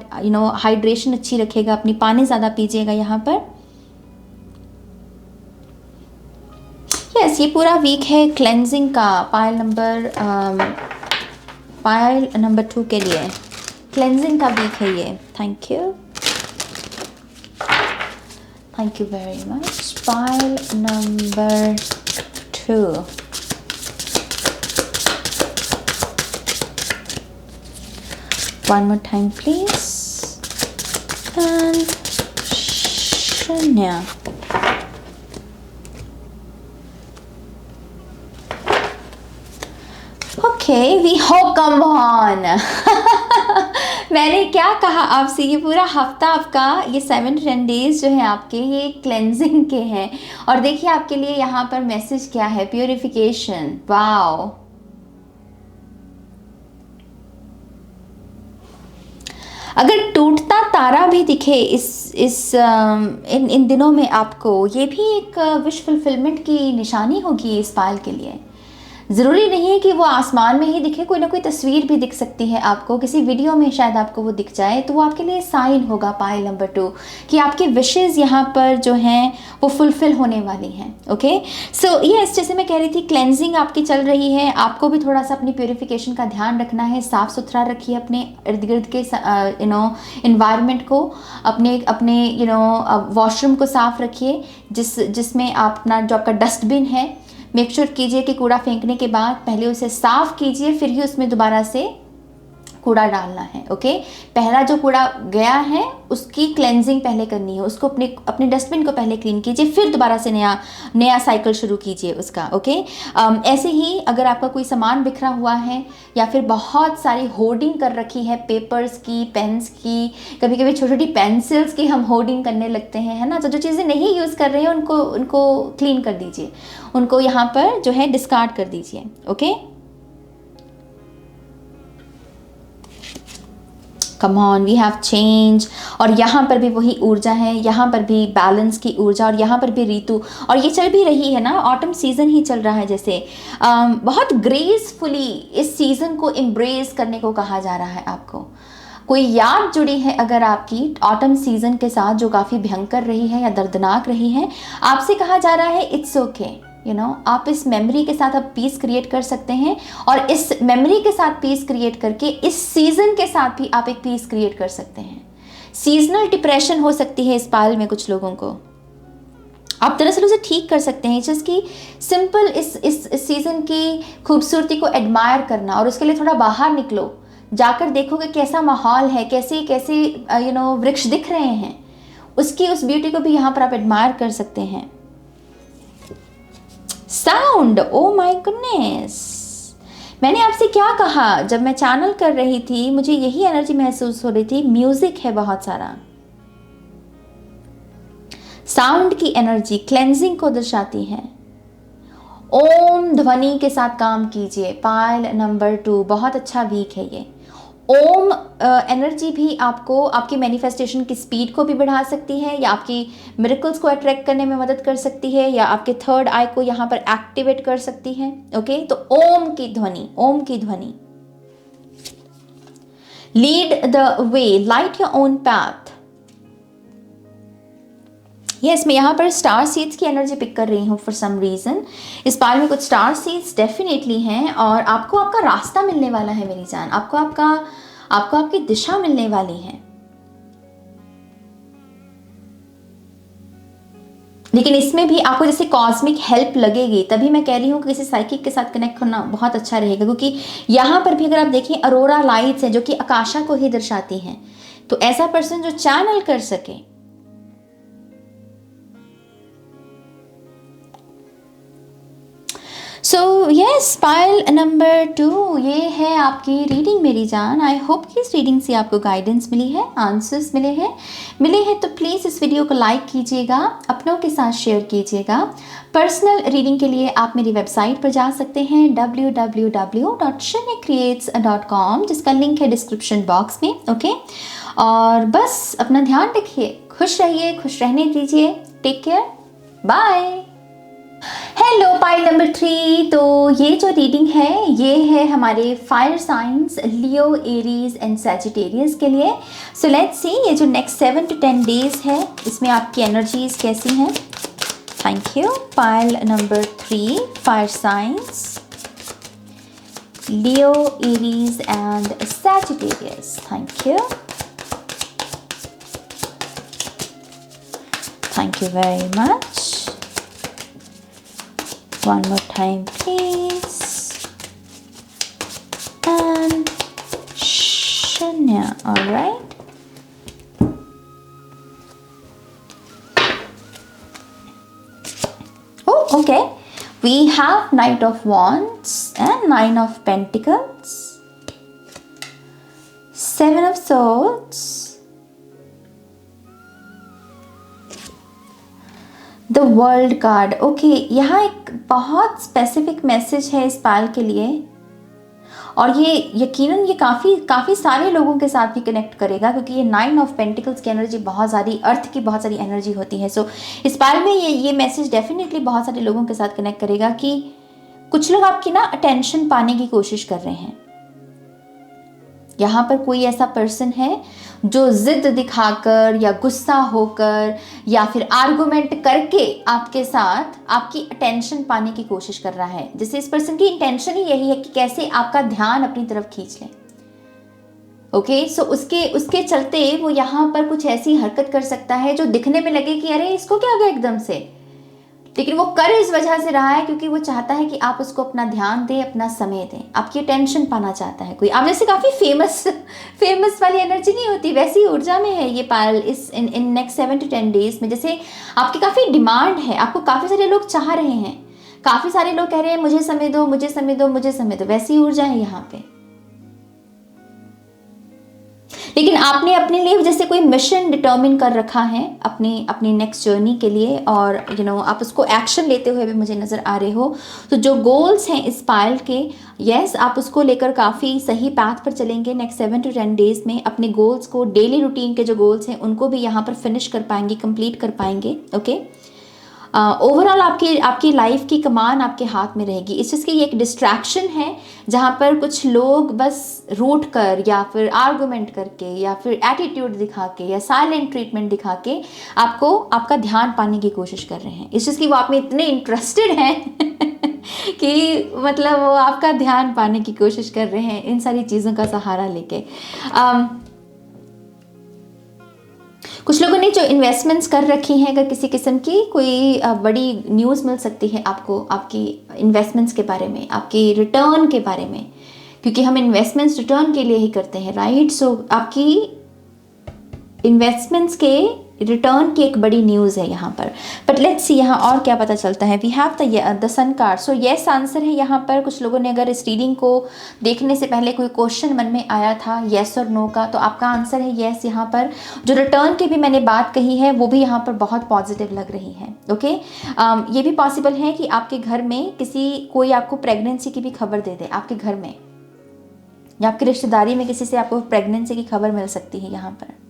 हाइड्रेशन अच्छी रखिएगा, अपनी पानी ज़्यादा पीजिएगा यहाँ पर। यस, ये पूरा वीक है क्लेंजिंग का। पायल नंबर 2 के लिए क्लेंजिंग का वीक है ये। Thank you very much. Pile number 2, one more time please. And शून्य। Okay, we hope, come on. मैंने क्या कहा आपसे, ये पूरा हफ्ता आपका, ये 7 to 10 डेज जो है आपके, ये क्लेंजिंग के हैं। और देखिए आपके लिए यहाँ पर मैसेज क्या है, प्योरिफिकेशन। वाओ, अगर टूटता तारा भी दिखे इन दिनों में आपको, ये भी एक विश फुलफिलमेंट की निशानी होगी इस पाल के लिए। ज़रूरी नहीं है कि वो आसमान में ही दिखे, कोई ना कोई तस्वीर भी दिख सकती है आपको, किसी वीडियो में शायद आपको वो दिख जाए, तो वो आपके लिए साइन होगा पायल नंबर 2 कि आपकी विशेज़ यहाँ पर जो हैं वो फुलफ़िल होने वाली हैं। ओके, सो यस, जैसे मैं कह रही थी क्लेंजिंग आपकी चल रही है। आपको भी थोड़ा सा अपनी प्योरिफिकेशन का ध्यान रखना है। साफ़ सुथरा रखिए अपने इर्द गिर्द के इन्वायरमेंट को, अपने वॉशरूम को साफ़ रखिए, जिसमें आप अपना जो आपका डस्टबिन है, मेक श्योर कीजिए कि कूड़ा फेंकने के बाद पहले उसे साफ कीजिए, फिर ही उसमें दोबारा से कूड़ा डालना है। ओके, पहला जो कूड़ा गया है उसकी क्लेंजिंग पहले करनी है, उसको अपने डस्टबिन को पहले क्लीन कीजिए, फिर दोबारा से नया साइकिल शुरू कीजिए उसका। ओके, ऐसे ही अगर आपका कोई सामान बिखरा हुआ है या फिर बहुत सारी होर्डिंग कर रखी है पेपर्स की, पेन्स की, कभी कभी छोटी छोटी पेंसिल्स की हम होर्डिंग करने लगते हैं, है ना। तो जो चीज़ें नहीं यूज़ कर रहे हैं उनको क्लीन कर दीजिए, उनको यहाँ पर जो है डिस्कार्ड कर दीजिए। Okay, come on, we have change. और यहाँ पर भी वही ऊर्जा है, यहाँ पर भी बैलेंस की ऊर्जा, और यहाँ पर भी ऋतु, और ये चल भी रही है ना, ऑटम सीजन ही चल रहा है जैसे। बहुत ग्रेसफुली इस सीजन को एम्ब्रेस करने को कहा जा रहा है आपको। कोई याद जुड़ी है अगर आपकी ऑटम सीजन के साथ जो काफ़ी भयंकर रही है या दर्दनाक रही है, आपसे कहा जा रहा है इट्स ओके, यू नो, आप इस मेमोरी के साथ अब पीस क्रिएट कर सकते हैं, और इस मेमोरी के साथ पीस क्रिएट करके इस सीजन के साथ भी आप एक पीस क्रिएट कर सकते हैं। सीजनल डिप्रेशन हो सकती है इस पाल में कुछ लोगों को, आप दरअसल उसे ठीक कर सकते हैं। जिसकी सिंपल इस सीजन की खूबसूरती को एडमायर करना, और उसके लिए थोड़ा बाहर निकलो, जाकर देखोगे कैसा माहौल है, कैसे कैसे यू नो वृक्ष दिख रहे हैं, उस ब्यूटी को भी यहाँ पर आप एडमायर कर सकते हैं। साउंड, ओ माय गुडनेस, मैंने आपसे क्या कहा जब मैं चैनल कर रही थी, मुझे यही एनर्जी महसूस हो रही थी। म्यूजिक है बहुत सारा, साउंड की एनर्जी क्लेंजिंग को दर्शाती है। ओम ध्वनि के साथ काम कीजिए। पाइल नंबर 2, बहुत अच्छा वीक है ये। ओम एनर्जी भी आपको आपकी मैनिफेस्टेशन की स्पीड को भी बढ़ा सकती है, या आपकी मिरेकल्स को अट्रैक्ट करने में मदद कर सकती है, या आपके थर्ड आई को यहाँ पर एक्टिवेट कर सकती है। ओके, तो ओम की ध्वनि, ओम की ध्वनि। Lead the way, light your own path. Yes, मैं यहाँ पर स्टार सीड्स की एनर्जी पिक कर रही हूँ फॉर सम रीज़न। इस पाल में कुछ स्टार सीड्स डेफिनेटली हैं, और आपको आपका रास्ता मिलने वाला है मेरी जान, आपको आपकी दिशा मिलने वाली है। लेकिन इसमें भी आपको जैसे कॉस्मिक हेल्प लगेगी, तभी मैं कह रही हूँ कि किसी साइकिक के साथ कनेक्ट करना बहुत अच्छा रहेगा, क्योंकि यहाँ पर भी अगर आप देखें अरोरा लाइट्स हैं जो कि आकाशा को ही दर्शाती हैं, तो ऐसा पर्सन जो चैनल कर सके। सो यस, पाइल नंबर 2, ये है आपकी रीडिंग मेरी जान। आई होप कि इस रीडिंग से आपको गाइडेंस मिली है, आंसर्स मिले हैं तो प्लीज़ इस वीडियो को लाइक कीजिएगा, अपनों के साथ शेयर कीजिएगा। पर्सनल रीडिंग के लिए आप मेरी वेबसाइट पर जा सकते हैं www.shinyacreates.com, जिसका लिंक है डिस्क्रिप्शन बॉक्स में। ओके, और बस अपना ध्यान रखिए, खुश रहिए, खुश रहने दीजिए। Take care, bye. Hello pile number 3, तो ये जो रीडिंग है ये है हमारे fire signs Leo, Aries and Sagittarius के लिए। सो लेट्स सी ये जो नेक्स्ट 7 to 10 डेज है इसमें आपकी एनर्जीज कैसी हैं। Thank you. Pile number 3, fire signs Leo, Aries and Sagittarius. Thank you, thank you very much. One more time, please. And Shanya, all right. Oh, okay. We have Knight of Wands and 9 of Pentacles, 7 of Swords, the world card. Okay, यहाँ एक बहुत specific message है इस pile के लिए, और ये यकीनन ये काफ़ी सारे लोगों के साथ भी कनेक्ट करेगा, क्योंकि ये 9 ऑफ पेंटिकल्स की एनर्जी बहुत सारी अर्थ की बहुत सारी एनर्जी होती है। सो इस पाल में ये मैसेज डेफिनेटली बहुत सारे लोगों के साथ कनेक्ट करेगा कि कुछ लोग आपकी ना अटेंशन पाने की कोशिश कर रहे हैं। यहाँ पर कोई ऐसा पर्सन है जो जिद दिखाकर या गुस्सा होकर या फिर आर्गुमेंट करके आपके साथ आपकी अटेंशन पाने की कोशिश कर रहा है। जैसे इस पर्सन की इंटेंशन ही यही है कि कैसे आपका ध्यान अपनी तरफ खींच लें। ओके, सो उसके चलते वो यहाँ पर कुछ ऐसी हरकत कर सकता है जो दिखने में लगे कि अरे इसको क्या हो गया एकदम से, लेकिन वो कर इस वजह से रहा है क्योंकि वो चाहता है कि आप उसको अपना ध्यान दें, अपना समय दें, आपकी अटेंशन पाना चाहता है कोई। आप जैसे काफ़ी फेमस वाली एनर्जी नहीं होती, वैसी ऊर्जा में है ये पायल इस इन नेक्स्ट 7 to 10 डेज में। जैसे आपकी काफ़ी डिमांड है, आपको काफ़ी सारे लोग चाह रहे हैं, काफ़ी सारे लोग कह रहे हैं मुझे समय दो, मुझे समय दो, मुझे समय दो, वैसी ऊर्जा है यहाँ पे। लेकिन आपने अपने लिए जैसे कोई मिशन डिटर्मिन कर रखा है अपनी अपनी नेक्स्ट जर्नी के लिए, और आप उसको एक्शन लेते हुए भी मुझे नज़र आ रहे हो। तो जो गोल्स हैं इस पायल के, यस आप उसको लेकर काफ़ी सही पाथ पर चलेंगे नेक्स्ट 7 to 10 डेज में। अपने गोल्स को, डेली रूटीन के जो गोल्स हैं उनको भी यहाँ पर फिनिश कर पाएंगे, कंप्लीट कर पाएंगे। ओके, ओवरऑल आपकी लाइफ की कमान आपके हाथ में रहेगी। इस चीज़ की एक डिस्ट्रैक्शन है जहाँ पर कुछ लोग बस रूठ कर या फिर आर्गुमेंट करके या फिर एटीट्यूड दिखा के या साइलेंट ट्रीटमेंट दिखा के आपको आपका ध्यान पाने की कोशिश कर रहे हैं। इस चीज़ की वो आप में इतने इंटरेस्टेड हैं कि मतलब वो आपका ध्यान पाने की कोशिश कर रहे हैं इन सारी चीज़ों का सहारा लेके। कुछ लोगों ने जो इन्वेस्टमेंट्स कर रखी हैं, अगर किसी किस्म की कोई बड़ी न्यूज़ मिल सकती है आपको आपकी इन्वेस्टमेंट्स के बारे में, आपकी रिटर्न के बारे में, क्योंकि हम इन्वेस्टमेंट्स रिटर्न के लिए ही करते हैं, राइट। सो आपकी इन्वेस्टमेंट्स के रिटर्न की एक बड़ी न्यूज़ है यहाँ पर। बट लेट्स सी यहाँ और क्या पता चलता है। We have the sun card. So yes answer है यहाँ पर। कुछ लोगों ने अगर इस रीडिंग को देखने से पहले कोई क्वेश्चन मन में आया था येस और नो का, तो आपका आंसर है येस यहाँ पर। जो रिटर्न की भी मैंने बात कही है वो भी यहाँ पर बहुत पॉजिटिव लग रही है। ओके, ये भी पॉसिबल है कि आपके घर में कोई आपको प्रेगनेंसी की भी खबर दे दे आपके घर में, या आपकी रिश्तेदारी में किसी से आपको प्रेगनेंसी की खबर मिल सकती है यहाँ पर।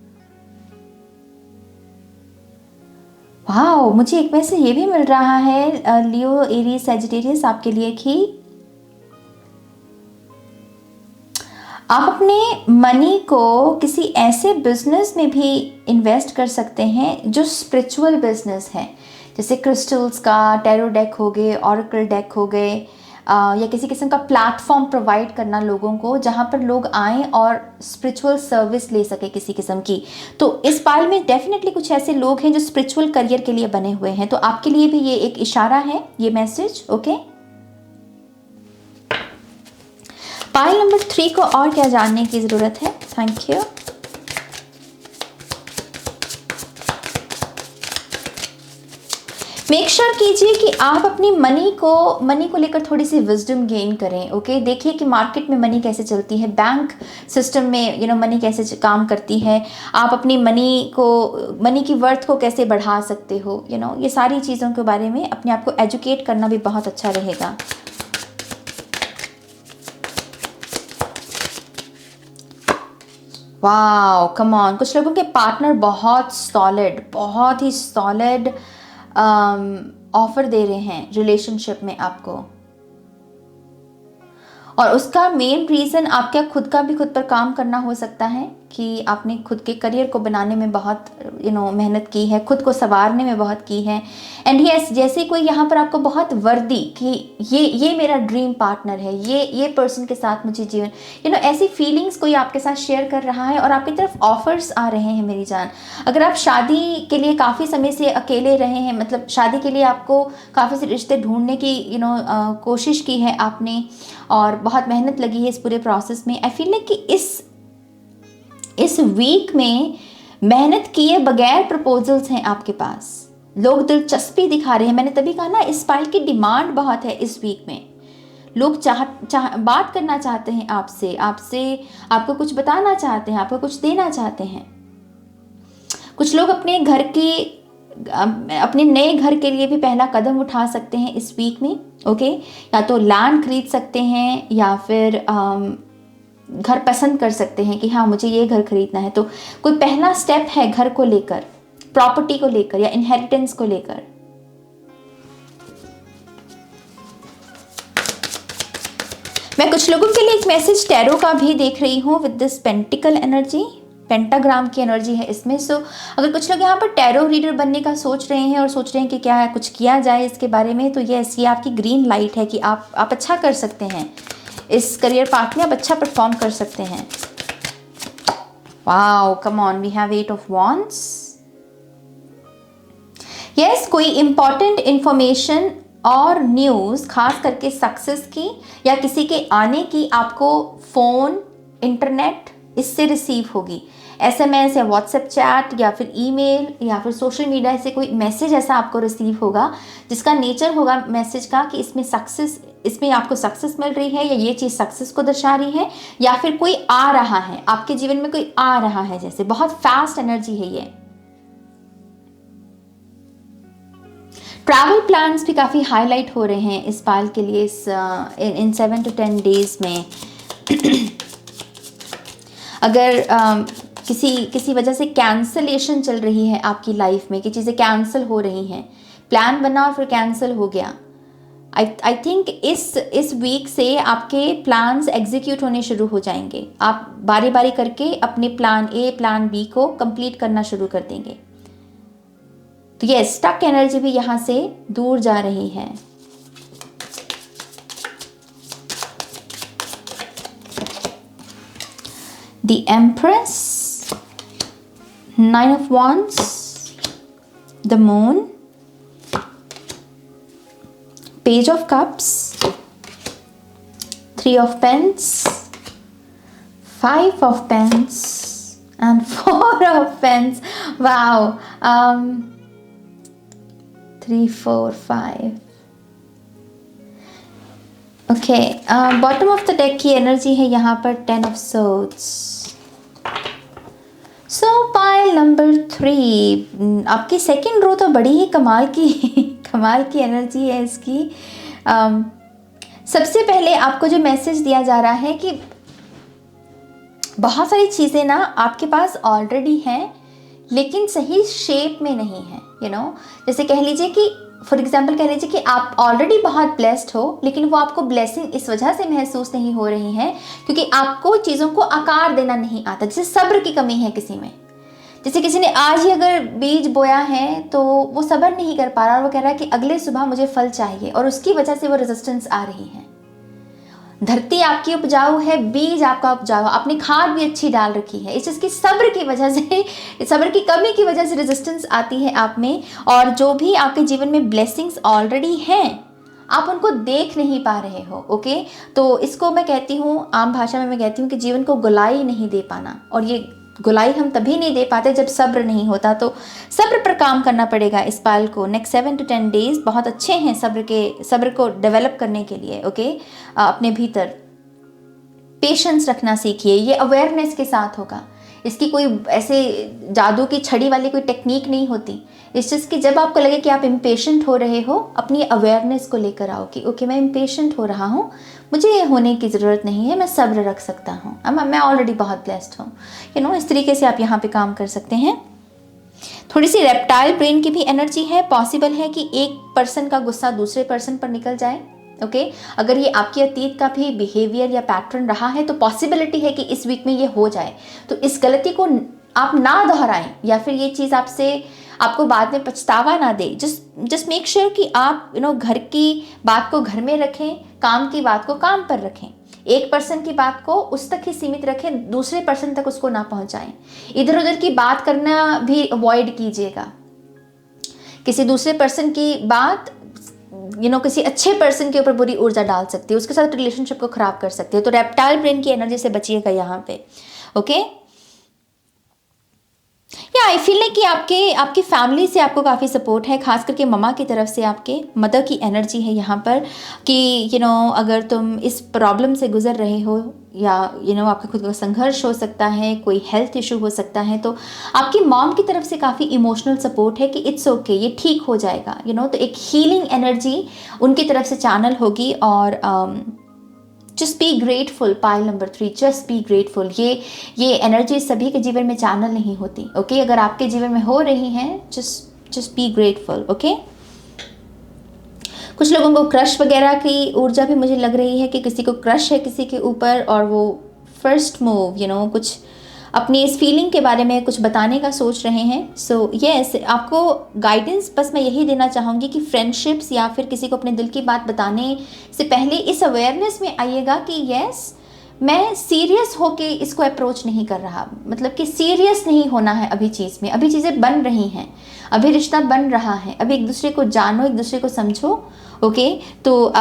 वाओ, मुझे एक वैसे ये भी मिल रहा है लियो, एरीज, सैजिटेरियस आपके लिए कि आप अपने मनी को किसी ऐसे बिजनेस में भी इन्वेस्ट कर सकते हैं जो स्पिरिचुअल बिजनेस है, जैसे क्रिस्टल्स का, टैरो डेक हो गए, ऑरेकल डेक हो गए, या किसी किस्म का प्लेटफॉर्म प्रोवाइड करना लोगों को जहाँ पर लोग आएँ और स्पिरिचुअल सर्विस ले सके किसी किस्म की। तो इस पायल में डेफिनेटली कुछ ऐसे लोग हैं जो स्पिरिचुअल करियर के लिए बने हुए हैं, तो आपके लिए भी ये एक इशारा है, ये मैसेज। ओके, पायल नंबर 3 को और क्या जानने की ज़रूरत है? Thank you. मेक श्योर कीजिए कि आप अपनी मनी को लेकर थोड़ी सी विजडम गेन करें। ओके, देखिए कि मार्केट में मनी कैसे चलती है, बैंक सिस्टम में मनी कैसे काम करती है, आप अपनी मनी की वर्थ को कैसे बढ़ा सकते हो, ये सारी चीज़ों के बारे में अपने आप को एजुकेट करना भी बहुत अच्छा रहेगा। Wow, come on. कुछ लोगों के पार्टनर बहुत ही सॉलिड ऑफर दे रहे हैं रिलेशनशिप में आपको, और उसका मेन रीज़न आपका खुद पर काम करना हो सकता है कि आपने खुद के करियर को बनाने में बहुत मेहनत की है, खुद को संवारने में बहुत की है। एंड यस, जैसे कोई यहाँ पर आपको बहुत वर्दी कि ये मेरा ड्रीम पार्टनर है, ये पर्सन के साथ मुझे जीवन ऐसी फीलिंग्स कोई आपके साथ शेयर कर रहा है और आपकी तरफ ऑफर्स आ रहे हैं मेरी जान। अगर आप शादी के लिए काफ़ी समय से अकेले रहे हैं, मतलब शादी के लिए आपको काफ़ी से रिश्ते ढूंढने की कोशिश की है आपने और बहुत मेहनत लगी है इस पूरे प्रोसेस में, आई फील लाइक कि इस वीक में मेहनत किए बगैर प्रपोजल्स हैं आपके पास, लोग दिलचस्पी दिखा रहे हैं। मैंने तभी कहा ना, इस पायल की डिमांड बहुत है इस वीक में। लोग बात करना चाहते हैं आपसे आपको कुछ बताना चाहते हैं, आपको कुछ देना चाहते हैं। कुछ लोग अपने नए घर के लिए भी पहला कदम उठा सकते हैं इस वीक में। ओके, या तो लैंड खरीद सकते हैं या फिर घर पसंद कर सकते हैं कि हाँ मुझे ये घर खरीदना है, तो कोई पहला स्टेप है घर को लेकर, प्रॉपर्टी को लेकर या इनहेरिटेंस को लेकर। मैं कुछ लोगों के लिए एक मैसेज टैरो का भी देख रही हूँ with this pentacle energy, pentagram की एनर्जी है इसमें। सो अगर कुछ लोग यहाँ पर टैरो रीडर बनने का सोच रहे हैं और सोच रहे हैं कि क्या कुछ किया जाए इसके बारे में, तो यस, ये आपकी ग्रीन लाइट है कि आप अच्छा कर सकते हैं इस करियर पार्ट में, आप अच्छा परफॉर्म कर सकते हैं। Wow, come on, we have 8 of Wands। Yes, कोई इम्पॉर्टेंट इंफॉर्मेशन और न्यूज़ खास करके सक्सेस की या किसी के आने की आपको फ़ोन, इंटरनेट इससे रिसीव होगी। SMS या व्हाट्सएप चैट या फिर ईमेल या फिर सोशल मीडिया से कोई मैसेज ऐसा आपको रिसीव होगा जिसका नेचर होगा मैसेज का कि इसमें आपको सक्सेस मिल रही है या ये चीज़ सक्सेस को दर्शा रही है, या फिर कोई आ रहा है आपके जीवन में, कोई आ रहा है, जैसे बहुत फास्ट एनर्जी है ये। ट्रैवल प्लान्स भी काफ़ी हाईलाइट हो रहे हैं इस पाल के लिए इन 7 to 10 डेज में। अगर किसी वजह से कैंसलेशन चल रही है आपकी लाइफ में, कि चीज़ें कैंसिल हो रही हैं, प्लान बना और फिर कैंसिल हो गया, आई थिंक इस वीक से आपके प्लान्स एग्जीक्यूट होने शुरू हो जाएंगे। आप बारी बारी करके अपने प्लान ए प्लान बी को कंप्लीट करना शुरू कर देंगे। तो ये स्टक एनर्जी भी यहाँ से दूर जा रही है। The Empress, 9 of Wands, the Moon, Page of Cups, 3 of Pens, 5 of Pens, and 4 of Pens. Wow. 3, 4, 5. Okay, bottom of the deck की एनर्जी है यहाँ पर 10 of Swords. So pile number 3, आपकी सेकेंड रो तो बड़ी ही कमाल की एनर्जी है इसकी। सबसे पहले आपको जो मैसेज दिया जा रहा है कि बहुत सारी चीज़ें ना आपके पास ऑलरेडी हैं लेकिन सही शेप में नहीं है, जैसे कह लीजिए कि फॉर एग्जाम्पल कह लीजिए कि आप ऑलरेडी बहुत ब्लेस्ड हो, लेकिन वो आपको ब्लेसिंग इस वजह से महसूस नहीं हो रही है क्योंकि आपको चीज़ों को आकार देना नहीं आता। जैसे सब्र की कमी है किसी में, जैसे किसी ने आज ही अगर बीज बोया है तो वो सब्र नहीं कर पा रहा और वो कह रहा है कि अगले सुबह मुझे फल चाहिए, और उसकी वजह से वो रेजिस्टेंस आ रही है। धरती आपकी उपजाऊ है, बीज आपका उपजाऊ, आपने खाद भी अच्छी डाल रखी है, इस चीज़ की सब्र की वजह से, सब्र की कमी की वजह से रेजिस्टेंस आती है आप में। और जो भी आपके जीवन में ब्लेसिंग्स ऑलरेडी हैं आप उनको देख नहीं पा रहे हो। ओके, तो इसको मैं कहती हूँ, आम भाषा में मैं कहती हूँ कि जीवन को गुलाई नहीं दे पाना। और ये गुलाई हम तभी नहीं दे पाते जब सब्र नहीं होता, तो सब्र पर काम करना पड़ेगा इस पाल को। नेक्स्ट 7 to 10 डेज बहुत अच्छे हैं सब्र को डेवलप करने के लिए। ओके, अपने भीतर पेशेंस रखना सीखिए, ये अवेयरनेस के साथ होगा। इसकी कोई ऐसे जादू की छड़ी वाली कोई टेक्निक नहीं होती। इस चीज़ की जब आपको लगे कि आप इम्पेशेंट हो रहे हो, अपनी अवेयरनेस को लेकर आओ कि ओके मैं इम्पेशेंट हो रहा हूँ, मुझे ये होने की ज़रूरत नहीं है, मैं सब्र रख सकता हूँ, मैं ऑलरेडी बहुत ब्लेस्ड हूँ। इस तरीके से आप यहाँ पे काम कर सकते हैं। थोड़ी सी रेप्टाइल ब्रेन की भी एनर्जी है। पॉसिबल है कि एक पर्सन का गुस्सा दूसरे पर्सन पर निकल जाए। ओके, अगर ये आपके अतीत का भी बिहेवियर या पैटर्न रहा है तो पॉसिबिलिटी है कि इस वीक में ये हो जाए। तो इस गलती को आप ना दोहराएं या फिर ये चीज़ आपको बाद में पछतावा ना दे। जस्ट मेक श्योर कि आप घर की बात को घर में रखें, काम की बात को काम पर रखें। एक पर्सन की बात को उस तक ही सीमित रखें, दूसरे पर्सन तक उसको ना पहुंचाएं। इधर उधर की बात करना भी अवॉइड कीजिएगा। किसी दूसरे पर्सन की बात किसी अच्छे पर्सन के ऊपर बुरी ऊर्जा डाल सकती है, उसके साथ रिलेशनशिप को खराब कर सकती है। तो रेप्टाइल ब्रेन की एनर्जी से बचिएगा यहाँ पे। ओके, या आई फील लाइक कि आपकी फैमिली से आपको काफ़ी सपोर्ट है, खास करके ममा की तरफ से आपके मदर की एनर्जी है यहाँ पर कि अगर तुम इस प्रॉब्लम से गुजर रहे हो या आपका खुद का संघर्ष हो सकता है, कोई हेल्थ इशू हो सकता है, तो आपकी मॉम की तरफ से काफ़ी इमोशनल सपोर्ट है कि इट्स ओके, ये ठीक हो जाएगा। तो एक हीलिंग एनर्जी उनकी तरफ से चैनल होगी। और just be grateful, pile number 3, just be grateful. ये एनर्जी सभी के जीवन में चैनल नहीं होती। ओके, अगर आपके जीवन में हो रही हैं, जस्ट बी ग्रेटफुल। ओके, कुछ लोगों को क्रश वगैरह की ऊर्जा भी मुझे लग रही है कि किसी को क्रश है किसी के ऊपर और वो फर्स्ट मूव कुछ अपनी इस फीलिंग के बारे में कुछ बताने का सोच रहे हैं। सो यस, आपको गाइडेंस बस मैं यही देना चाहूँगी कि फ्रेंडशिप्स या फिर किसी को अपने दिल की बात बताने से पहले इस अवेयरनेस में आइएगा कि यस, मैं सीरियस होके इसको अप्रोच नहीं कर रहा, मतलब कि सीरियस नहीं होना है अभी चीज़ में। अभी चीज़ें बन रही हैं, अभी रिश्ता बन रहा है, अभी एक दूसरे को जानो, एक दूसरे को समझो। ओके, तो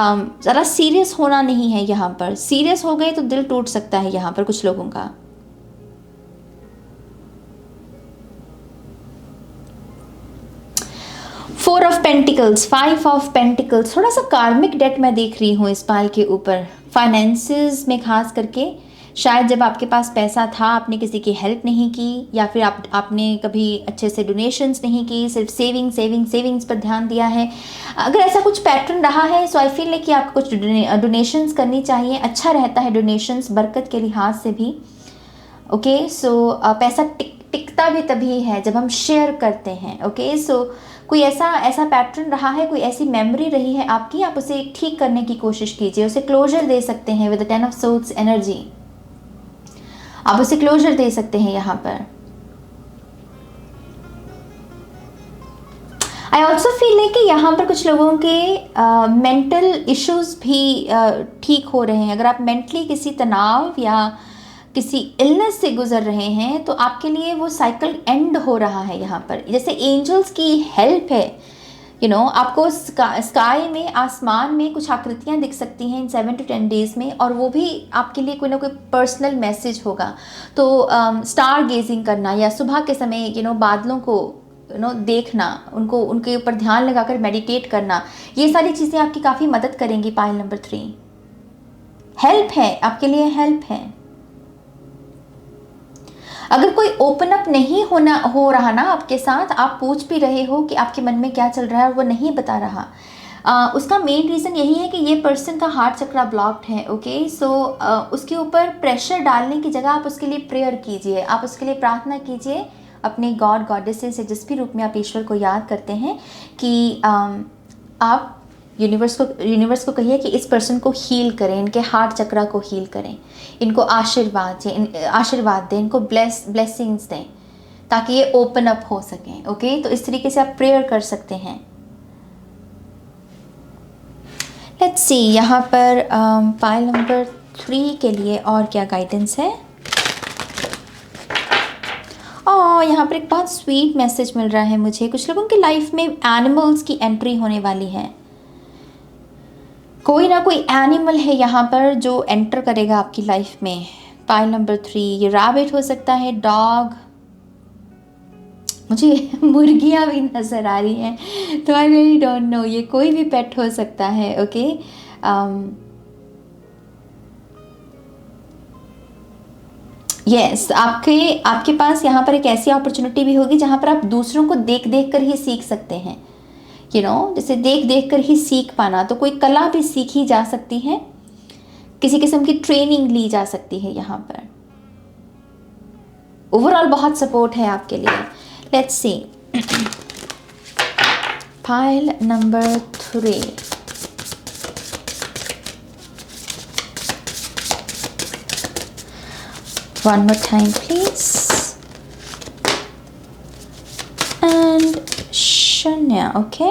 ज़रा सीरियस होना नहीं है यहाँ पर। सीरियस हो गए तो दिल टूट सकता है यहाँ पर कुछ लोगों का। Four of pentacles, five of pentacles, थोड़ा सा कार्मिक डेट मैं देख रही हूँ इस पाल के ऊपर। फाइनेंसेस में खास करके शायद जब आपके पास पैसा था आपने किसी की हेल्प नहीं की, या फिर आपने कभी अच्छे से डोनेशंस नहीं की, सिर्फ सेविंग्स पर ध्यान दिया है। अगर ऐसा कुछ पैटर्न रहा है सो आई फील है कि आपको कुछ डोनेशंस करनी चाहिए। अच्छा रहता है डोनेशंस बरकत के लिहाज से भी। ओके, सो पैसा टिकता भी तभी है जब हम शेयर करते हैं। ओके, सो कोई ऐसा पैटर्न रहा है, कोई ऐसी मेमोरी रही है आपकी, आप उसे ठीक करने की कोशिश कीजिए, उसे क्लोजर दे सकते हैं with the 10 of swords energy. आप उसे क्लोजर दे सकते हैं यहाँ पर। आई ऑल्सो फील है कि यहाँ पर कुछ लोगों के मेंटल इश्यूज भी ठीक हो रहे हैं। अगर आप मेंटली किसी तनाव या किसी इलनेस से गुजर रहे हैं तो आपके लिए वो साइकिल एंड हो रहा है यहाँ पर। जैसे एंजल्स की हेल्प है, आपको स्काई में, आसमान में कुछ आकृतियाँ दिख सकती हैं इन 7 to 10 डेज़ में, और वो भी आपके लिए कोई ना कोई पर्सनल मैसेज होगा। तो स्टार गेजिंग करना या सुबह के समय बादलों को देखना, उनके ऊपर ध्यान लगाकर मेडिटेट करना, ये सारी चीज़ें आपकी काफ़ी मदद करेंगी। पाइल नंबर 3 हेल्प है, आपके लिए हेल्प है। अगर कोई ओपन अप नहीं हो रहा ना आपके साथ, आप पूछ भी रहे हो कि आपके मन में क्या चल रहा है और वो नहीं बता रहा, उसका मेन रीज़न यही है कि ये पर्सन का हार्ट चक्रा ब्लॉक्ड है। ओके, सो उसके ऊपर प्रेशर डालने की जगह आप उसके लिए प्रेयर कीजिए, आप उसके लिए प्रार्थना कीजिए अपने गॉड गॉडेसेस से, जिस भी रूप में आप ईश्वर को याद करते हैं, कि आप यूनिवर्स को कहिए कि इस पर्सन को हील करें, इनके हार्ट चक्रा को हील करें, इनको आशीर्वाद दें, इनको ब्लेसिंग्स दें ताकि ये ओपन अप हो सकें। ओके, तो इस तरीके से आप प्रेयर कर सकते हैं। लेट्स सी यहाँ पर पाइल नंबर 3 के लिए और क्या गाइडेंस है। और यहाँ पर एक बहुत स्वीट मैसेज मिल रहा है मुझे। कुछ लोगों की लाइफ में एनिमल्स की एंट्री होने वाली है। कोई ना कोई एनिमल है यहाँ पर जो एंटर करेगा आपकी लाइफ में। पाइल नंबर 3, ये रैबिट हो सकता है, डॉग, मुझे मुर्गियाँ भी नज़र आ रही हैं, तो आई रियली डोंट नो, ये कोई भी पेट हो सकता है। ओके, यस, आपके पास यहाँ पर एक ऐसी अपॉर्चुनिटी भी होगी जहाँ पर आप दूसरों को देख कर ही सीख सकते हैं। जैसे देख कर ही सीख पाना, तो कोई कला भी सीखी जा सकती है, किसी किस्म की ट्रेनिंग ली जा सकती है यहाँ पर। ओवरऑल बहुत सपोर्ट है आपके लिए। Let's see pile number 3, one more time please, and शून्य। Okay,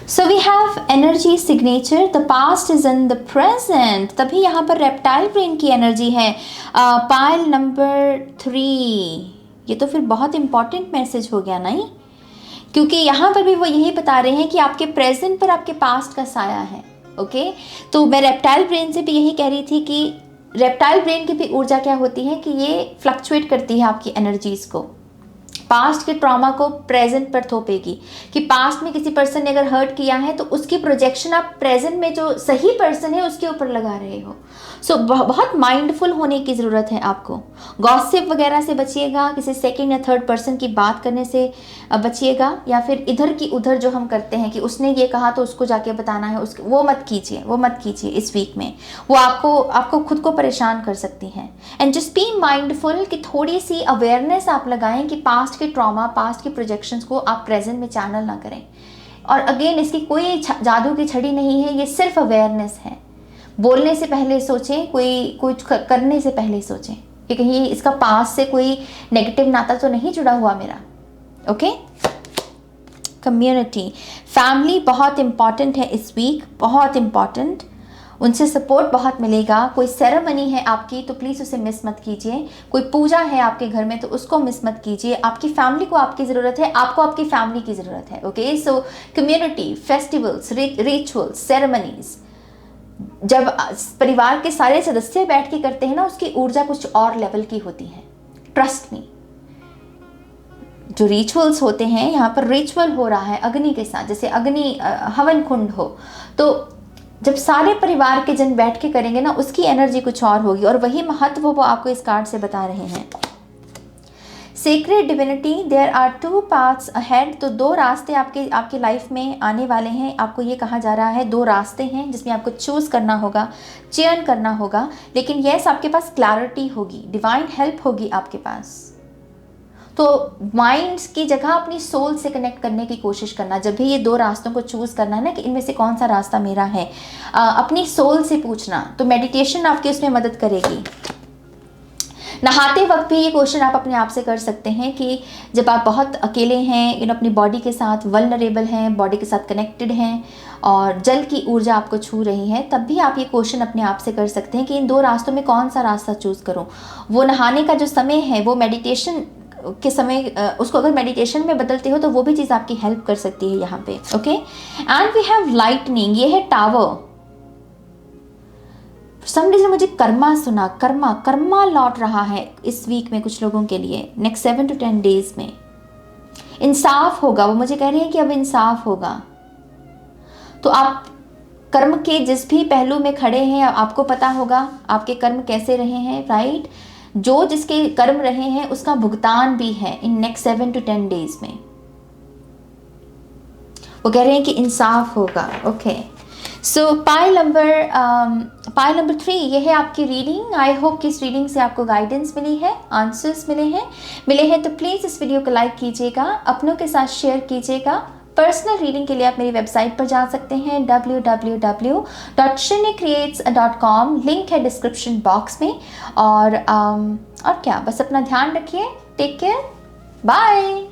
so we have energy signature, the past is in the present. तभी यहाँ पर रेप्टाइल ब्रेन की एनर्जी है। पाइल नंबर 3, ये तो फिर बहुत इंपॉर्टेंट मैसेज हो गया नहीं, क्योंकि यहाँ पर भी वो यही बता रहे हैं कि आपके प्रेजेंट पर आपके पास्ट का साया है। ओके, तो मैं रेप्टाइल ब्रेन से भी यही कह रही थी कि रेप्टाइल ब्रेन की भी ऊर्जा क्या होती है कि ये फ्लक्चुएट करती है आपकी एनर्जीज को, पास्ट के ट्रॉमा को प्रेजेंट पर थोपेगी, कि पास्ट में किसी पर्सन ने अगर हर्ट किया है तो उसकी प्रोजेक्शन आप प्रेजेंट में जो सही पर्सन है उसके ऊपर लगा रहे हो। सो बहुत माइंडफुल होने की ज़रूरत है आपको। गॉसिप वगैरह से बचिएगा, किसी सेकंड या थर्ड पर्सन की बात करने से बचिएगा, या फिर इधर की उधर जो हम करते हैं कि उसने ये कहा तो उसको जाके बताना है, वो मत कीजिए इस वीक में। वो आपको खुद को परेशान कर सकती हैं। एंड जस्ट बी माइंडफुल कि थोड़ी सी अवेयरनेस आप लगाएं कि पास्ट के ट्रॉमा, पास्ट के प्रोजेक्शंस को आप प्रेजेंट में चैनल ना करें। और अगेन, इसकी कोई जादू की छड़ी नहीं है, ये सिर्फ अवेयरनेस है। बोलने से पहले सोचें, कोई कुछ करने से पहले सोचें कि कहीं इसका पास से कोई नेगेटिव नाता तो नहीं जुड़ा हुआ मेरा। ओके, कम्युनिटी, फैमिली बहुत इम्पॉर्टेंट है इस वीक, बहुत इम्पॉर्टेंट, उनसे सपोर्ट बहुत मिलेगा। कोई सेरेमनी है आपकी तो प्लीज़ उसे मिस मत कीजिए, कोई पूजा है आपके घर में तो उसको मिस मत कीजिए। आपकी फैमिली को आपकी ज़रूरत है, आपको आपकी फैमिली की ज़रूरत है। ओके, सो कम्युनिटी, फेस्टिवल्स, रिचुअल्स, सेरेमनीज, जब परिवार के सारे सदस्य बैठ के करते हैं ना, उसकी ऊर्जा कुछ और लेवल की होती है, ट्रस्ट मी। जो रिचुअल्स होते हैं, यहाँ पर रिचुअल हो रहा है अग्नि के साथ, जैसे अग्नि हवन कुंड हो, तो जब सारे परिवार के जन बैठ के करेंगे ना, उसकी एनर्जी कुछ और होगी, और वही महत्व वो आपको इस कार्ड से बता रहे हैं। Sacred divinity, there are 2 paths ahead, तो 2 रास्ते आपकी लाइफ में आने वाले हैं। आपको ये कहा जा रहा है 2 रास्ते हैं जिसमें आपको चूज़ करना होगा, चयन करना होगा, लेकिन यस आपके पास क्लैरिटी होगी, डिवाइन हेल्प होगी आपके पास। तो माइंड की जगह अपनी सोल से कनेक्ट करने की कोशिश करना, जब भी ये 2 रास्तों को चूज़ करना है ना कि इनमें से कौन सा रास्ता मेरा है, अपनी सोल से पूछना, तो मेडिटेशन आपकी उसमें मदद करेगी। नहाते वक्त भी ये क्वेश्चन आप अपने आप से कर सकते हैं कि जब आप बहुत अकेले हैं, अपनी बॉडी के साथ वल्नरेबल हैं, बॉडी के साथ कनेक्टेड हैं और जल की ऊर्जा आपको छू रही है, तब भी आप ये क्वेश्चन अपने आप से कर सकते हैं कि इन 2 रास्तों में कौन सा रास्ता चूज़ करूं। वो नहाने का जो समय है वो मेडिटेशन के समय, उसको अगर मेडिटेशन में बदलते हो तो वो भी चीज़ आपकी हेल्प कर सकती है यहाँ पे। Okay, and we have lightning, ये है टावर। सम रीजन मुझे कर्मा सुना, कर्मा लौट रहा है इस वीक में कुछ लोगों के लिए, नेक्स्ट 7 to 10 डेज में इंसाफ होगा। वो मुझे कह रही है कि अब इंसाफ होगा। तो आप कर्म के जिस भी पहलू में खड़े हैं, आपको पता होगा आपके कर्म कैसे रहे हैं, राइट। जो जिसके कर्म रहे हैं उसका भुगतान भी है इन नेक्स्ट 7 to 10 डेज में। वो कह रहे हैं कि इंसाफ होगा। ओके, सो पाइल नंबर 3, ये है आपकी रीडिंग। आई होप कि इस रीडिंग से आपको गाइडेंस मिली है, आंसर्स मिले हैं तो प्लीज़ इस वीडियो को लाइक कीजिएगा, अपनों के साथ शेयर कीजिएगा। पर्सनल रीडिंग के लिए आप मेरी वेबसाइट पर जा सकते हैं www.shinycreates.com, लिंक है डिस्क्रिप्शन बॉक्स में। और क्या, बस अपना ध्यान रखिए, take care, bye.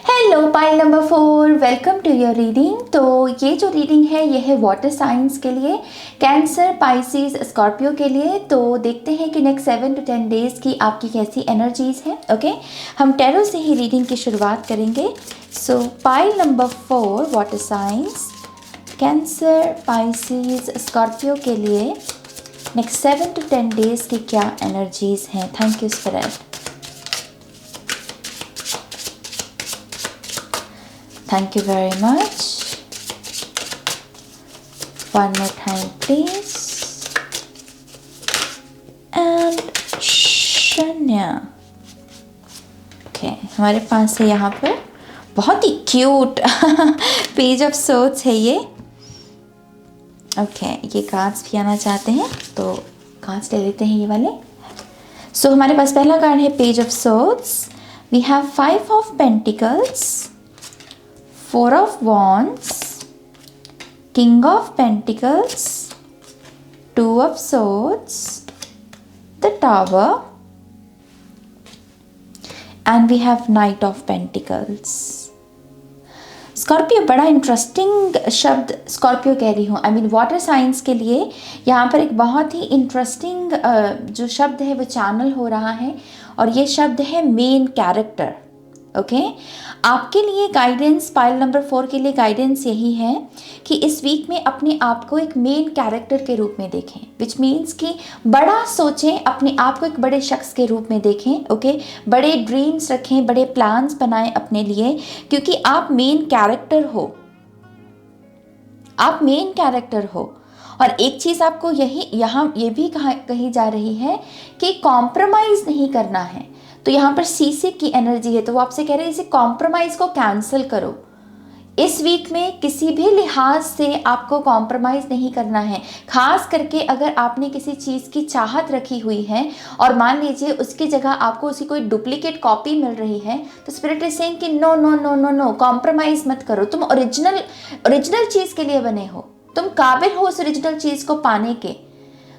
Hello pile number 4, welcome to your reading. तो ये जो रीडिंग है ये है वाटर साइंस के लिए, कैंसर, पाइसिस, स्कॉर्पियो के लिए। तो देखते हैं कि नेक्स्ट 7 to 10 डेज की आपकी कैसी एनर्जीज हैं। ओके, हम टैरो से ही रीडिंग की शुरुआत करेंगे। सो pile number 4, water science, cancer, Pisces, Scorpio के लिए नेक्स्ट 7 to 10 डेज की क्या एनर्जीज हैं। Thank you spirit, thank you very much. One more time please. And शन्या। ओके, हमारे पास है यहाँ पर बहुत ही क्यूट पेज ऑफ सोर्ड्स है ये। ओके, ये कार्ड्स भी आना चाहते हैं तो कार्ड्स ले लेते हैं ये वाले। सो हमारे पास पहला कार्ड है page of swords. We have 5 of Pentacles, 4 of Wands, King of Pentacles, 2 of Swords, the Tower, and we have Knight of Pentacles. Scorpio, बड़ा इंटरेस्टिंग शब्द स्कॉर्पियो कह रही हूँ, आई मीन वाटर साइंस के लिए यहाँ पर एक बहुत ही इंटरेस्टिंग जो शब्द है वो चैनल हो रहा है, और ये शब्द है मेन कैरेक्टर। ओके, आपके लिए गाइडेंस, पाइल नंबर 4 के लिए गाइडेंस यही है कि इस वीक में अपने आप को एक मेन कैरेक्टर के रूप में देखें, विच मीन्स कि बड़ा सोचें, अपने आप को एक बड़े शख्स के रूप में देखें। ओके, बड़े ड्रीम्स रखें, बड़े प्लान्स बनाएं अपने लिए, क्योंकि आप मेन कैरेक्टर हो, आप मेन कैरेक्टर हो। और एक चीज़ आपको यहाँ ये भी कही जा रही है कि कॉम्प्रोमाइज़ नहीं करना है। तो यहाँ पर सीसी की एनर्जी है, तो वो आपसे कह रहे हैं इसे कॉम्प्रोमाइज़ को कैंसिल करो। इस वीक में किसी भी लिहाज से आपको कॉम्प्रोमाइज़ नहीं करना है, खास करके अगर आपने किसी चीज़ की चाहत रखी हुई है और मान लीजिए उसकी जगह आपको उसकी कोई डुप्लीकेट कॉपी मिल रही है, तो स्पिरिट इज सेइंग कि no no no no no, compromise मत करो। तुम ओरिजिनल चीज़ के लिए बने हो, तुम काबिल हो उस ओरिजिनल चीज़ को पाने के।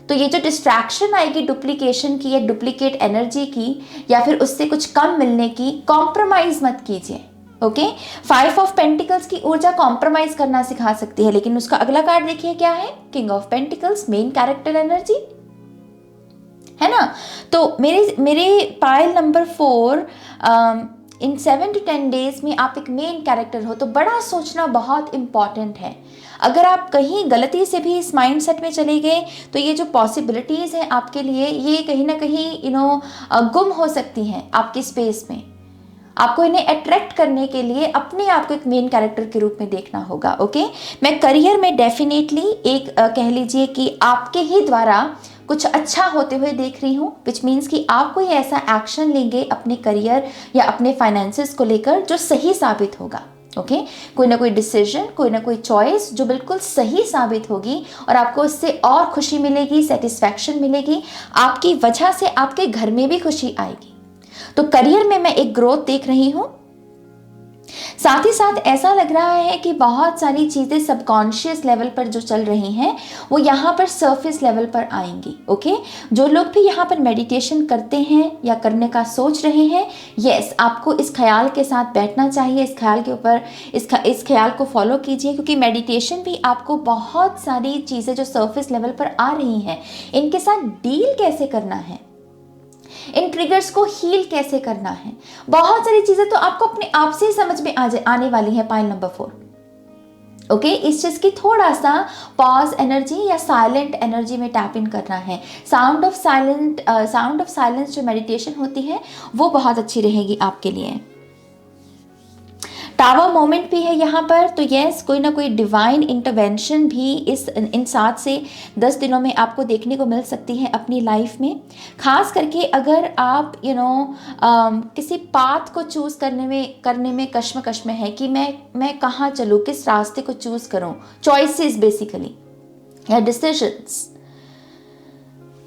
तो ये जो डिस्ट्रैक्शन आएगी डुप्लीकेशन की या डुप्लीकेट एनर्जी की या फिर उससे कुछ कम मिलने की, कॉम्प्रोमाइज़ मत कीजिए। ओके। 5 ऑफ पेंटिकल्स की ऊर्जा कॉम्प्रोमाइज करना सिखा सकती है, लेकिन उसका अगला कार्ड देखिए क्या है, king of pentacles, main character energy, है ना। तो मेरे pile number 4, in 7 to 10 days में आप एक मेन कैरेक्टर हो, तो बड़ा सोचना बहुत इंपॉर्टेंट है। अगर आप कहीं गलती से भी इस माइंडसेट में चले गए तो ये जो पॉसिबिलिटीज़ हैं आपके लिए, ये कहीं ना कहीं गुम हो सकती हैं आपकी स्पेस में। आपको इन्हें अट्रैक्ट करने के लिए अपने आप को एक मेन कैरेक्टर के रूप में देखना होगा। ओके। मैं करियर में डेफिनेटली एक कह लीजिए कि आपके ही द्वारा कुछ अच्छा होते हुए देख रही हूँ, विच मीन्स कि आप कोई ऐसा एक्शन लेंगे अपने करियर या अपने फाइनेंसेस को लेकर जो सही साबित होगा। ओके। कोई ना कोई डिसीजन, कोई ना कोई चॉइस जो बिल्कुल सही साबित होगी और आपको उससे और खुशी मिलेगी, सेटिस्फैक्शन मिलेगी, आपकी वजह से आपके घर में भी खुशी आएगी। तो करियर में मैं एक ग्रोथ देख रही हूं। साथ ही साथ ऐसा लग रहा है कि बहुत सारी चीजें सबकॉन्शियस लेवल पर जो चल रही हैं वो यहाँ पर सरफेस लेवल पर आएंगी। ओके। जो लोग भी यहाँ पर मेडिटेशन करते हैं या करने का सोच रहे हैं, यस, आपको इस ख्याल के साथ बैठना चाहिए, इस ख्याल के ऊपर इस ख्याल को फॉलो कीजिए, क्योंकि मेडिटेशन भी आपको बहुत सारी चीज़ें जो सरफेस लेवल पर आ रही हैं इनके साथ डील कैसे करना है, इन ट्रिगर्स को हील कैसे करना है, बहुत सारी चीजें तो आपको अपने आप से ही समझ में आने वाली है पाइल नंबर 4। ओके। इस चीज की थोड़ा सा पॉज एनर्जी या साइलेंट एनर्जी में टैप इन करना है। साउंड ऑफ साइलेंस जो मेडिटेशन होती है वो बहुत अच्छी रहेगी आपके लिए। टावर मोमेंट भी है यहाँ पर, तो यस, कोई ना कोई डिवाइन इंटरवेंशन भी इन 7 से 10 दिनों में आपको देखने को मिल सकती है अपनी लाइफ में। खास करके अगर आप किसी पाथ को चूज करने में कश्मकश में है कि मैं कहाँ चलूँ, किस रास्ते को चूज करूँ, चॉइसेस बेसिकली या डिसीजंस,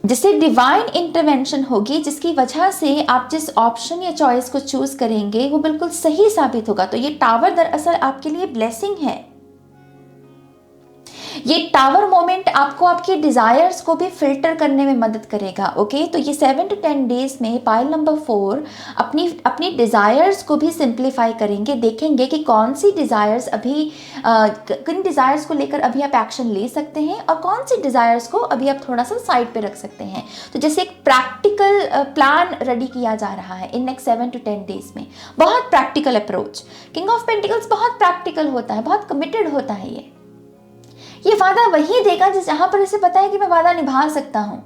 जिससे डिवाइन इंटरवेंशन होगी, जिसकी वजह से आप जिस ऑप्शन या चॉइस को चूज करेंगे वो बिल्कुल सही साबित होगा। तो ये टावर दरअसल आपके लिए ब्लेसिंग है। ये टावर मोमेंट आपको आपके डिजायर्स को भी फिल्टर करने में मदद करेगा। ओके। तो ये 7 to 10 डेज में पाइल नंबर 4 अपनी डिजायर्स को भी सिंप्लीफाई करेंगे, देखेंगे कि कौन सी डिजायर्स किन डिजायर्स को लेकर अभी आप एक्शन ले सकते हैं और कौन सी डिजायर्स को अभी आप थोड़ा सा साइड पे रख सकते हैं। तो जैसे एक प्रैक्टिकल प्लान रेडी किया जा रहा है इन नेक्स्ट 7 to 10 डेज में, बहुत practical approach. King of pentacles बहुत प्रैक्टिकल होता है, बहुत कमिटेड होता है। ये वादा वही देगा जहां पर इसे पता है कि मैं वादा निभा सकता हूं।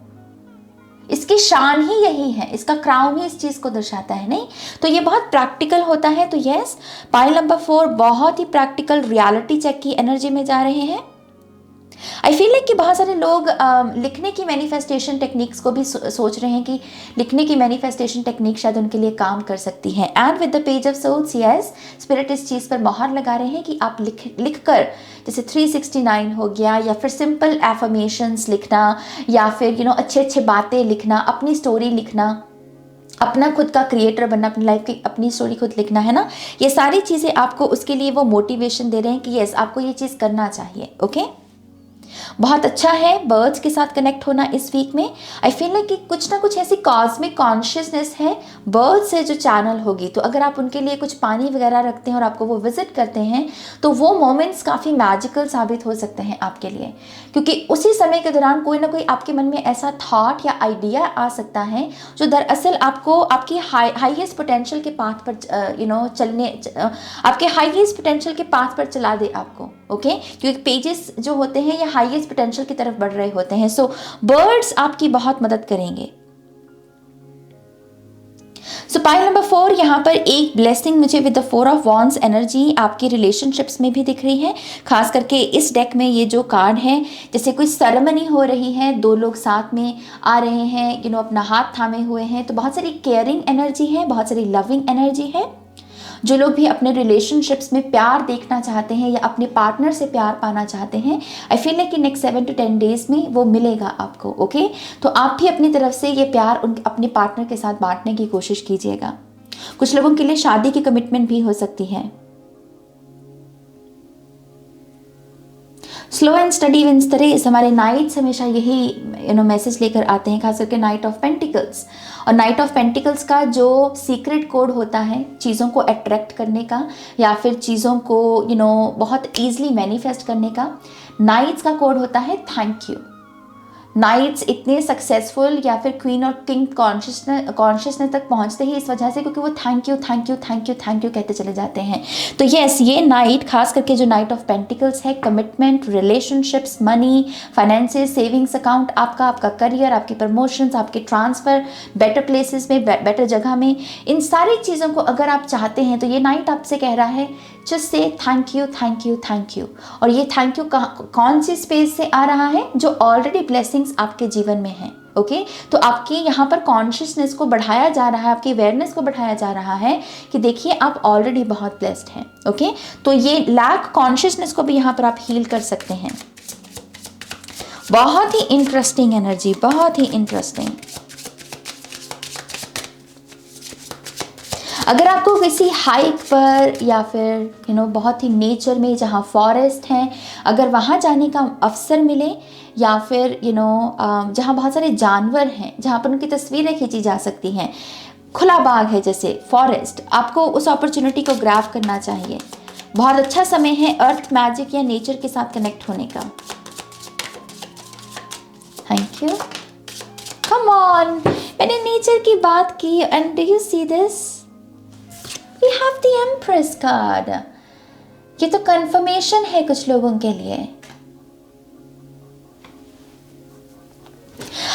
इसकी शान ही यही है, इसका क्राउन ही इस चीज को दर्शाता है, नहीं? तो ये बहुत प्रैक्टिकल होता है। तो यस, पाइल नंबर 4 बहुत ही प्रैक्टिकल रियलिटी चेक की एनर्जी में जा रहे हैं। आई फील लाइक कि बहुत सारे लोग लिखने की मैनिफेस्टेशन टेक्निक्स को भी सोच रहे हैं कि लिखने की मैनिफेस्टेशन टेक्निक शायद उनके लिए काम कर सकती है। And with the page of souls, yes, spirit इस चीज़ पर मोहर लगा रहे हैं कि आप लिख कर, जैसे 369 हो गया, या फिर सिंपल एफर्मेशंस लिखना, या फिर अच्छे बातें लिखना, अपनी स्टोरी लिखना, अपना खुद का क्रिएटर बनना, अपनी लाइफ की अपनी स्टोरी खुद लिखना, है ना। ये सारी चीज़ें आपको उसके लिए वो मोटिवेशन दे रहे हैं कि यस, आपको ये चीज़ करना चाहिए। ओके। बहुत अच्छा है बर्ड्स के साथ कनेक्ट होना इस वीक में। आई फील लाइक कि कुछ ना कुछ ऐसी कॉस्मिक कॉन्शियसनेस है बर्ड्स से जो चैनल होगी। तो अगर आप उनके लिए कुछ पानी वगैरह रखते हैं और आपको वो विजिट करते हैं तो वो मोमेंट्स काफ़ी मैजिकल साबित हो सकते हैं आपके लिए, क्योंकि उसी समय के दौरान कोई ना कोई आपके मन में ऐसा थॉट या आइडिया आ सकता है जो दरअसल आपको आपकी हाईएस्ट पोटेंशियल के पाथ पर आपके हाईएस्ट पोटेंशियल के पाथ पर चला दे आपको। ओके। क्योंकि पेजेस जो होते हैं ये हाईएस्ट पोटेंशियल की तरफ बढ़ रहे होते हैं। सो बर्ड्स आपकी बहुत मदद करेंगे। सो पाइल नंबर 4 यहाँ पर एक ब्लेसिंग मुझे with the 4 of wands energy आपकी रिलेशनशिप्स में भी दिख रही है। खास करके इस डेक में ये जो कार्ड है, जैसे कोई सेरेमनी हो रही है, 2 लोग साथ में आ रहे हैं, अपना हाथ थामे हुए हैं, तो बहुत सारी केयरिंग एनर्जी है, बहुत सारी लविंग एनर्जी है। जो लोग भी अपने रिलेशनशिप्स में प्यार देखना चाहते हैं या अपने पार्टनर से प्यार पाना चाहते हैं, आई फील लाइक कि नेक्स्ट 7 to 10 डेज में वो मिलेगा आपको। ओके। तो आप भी अपनी तरफ से ये प्यार अपने पार्टनर के साथ बांटने की कोशिश कीजिएगा। कुछ लोगों के लिए शादी की कमिटमेंट भी हो सकती है। Slow and steady wins the race. हमारे नाइट्स हमेशा यही मैसेज लेकर आते हैं, खास करके नाइट ऑफ पेंटिकल्स। और नाइट ऑफ पेंटिकल्स का जो सीक्रेट कोड होता है चीज़ों को अट्रैक्ट करने का या फिर चीज़ों को बहुत ईजिली मैनिफेस्ट करने का, नाइट्स का कोड होता है थैंक यू। नाइट्स इतने सक्सेसफुल या फिर क्वीन और किंग कॉन्शियसनेस तक पहुंचते ही इस वजह से क्योंकि वो thank you thank you thank you thank you कहते चले जाते हैं। तो यस, ये नाइट खास करके जो नाइट ऑफ पेंटिकल्स है, commitment, relationships, money, finances, savings account, आपका करियर, आपकी प्रमोशंस, आपके ट्रांसफ़र, बेटर प्लेसेस में, बेटर जगह में, इन सारी चीज़ों को अगर आप चाहते हैं तो ये नाइट आपसे कह रहा है just say thank you thank you thank you. और ये थैंक यू कौन सी स्पेस से आ रहा है? जो ऑलरेडी ब्लेसिंग्स आपके जीवन में हैं। ओके, तो आपके यहाँ पर कॉन्शियसनेस को बढ़ाया जा रहा है, आपकी अवेयरनेस को बढ़ाया जा रहा है कि देखिए आप ऑलरेडी बहुत ब्लेस्ड हैं। ओके, तो ये लैक कॉन्शियसनेस को भी यहाँ पर आप हील कर सकते हैं। बहुत ही इंटरेस्टिंग एनर्जी, बहुत ही इंटरेस्टिंग। अगर आपको किसी हाइक पर या फिर बहुत ही नेचर में जहाँ फॉरेस्ट हैं, अगर वहाँ जाने का अवसर मिले या फिर जहाँ बहुत सारे जानवर हैं, जहाँ पर उनकी तस्वीरें खींची जा सकती हैं, खुला बाग है जैसे फॉरेस्ट, आपको उस अपॉर्चुनिटी को ग्रैब करना चाहिए। बहुत अच्छा समय है अर्थ मैजिक या नेचर के साथ कनेक्ट होने का। Thank you. कम ऑन, मैंने नेचर की बात की and do you see this? We have the Empress card. ये तो कंफर्मेशन है कुछ लोगों के लिए।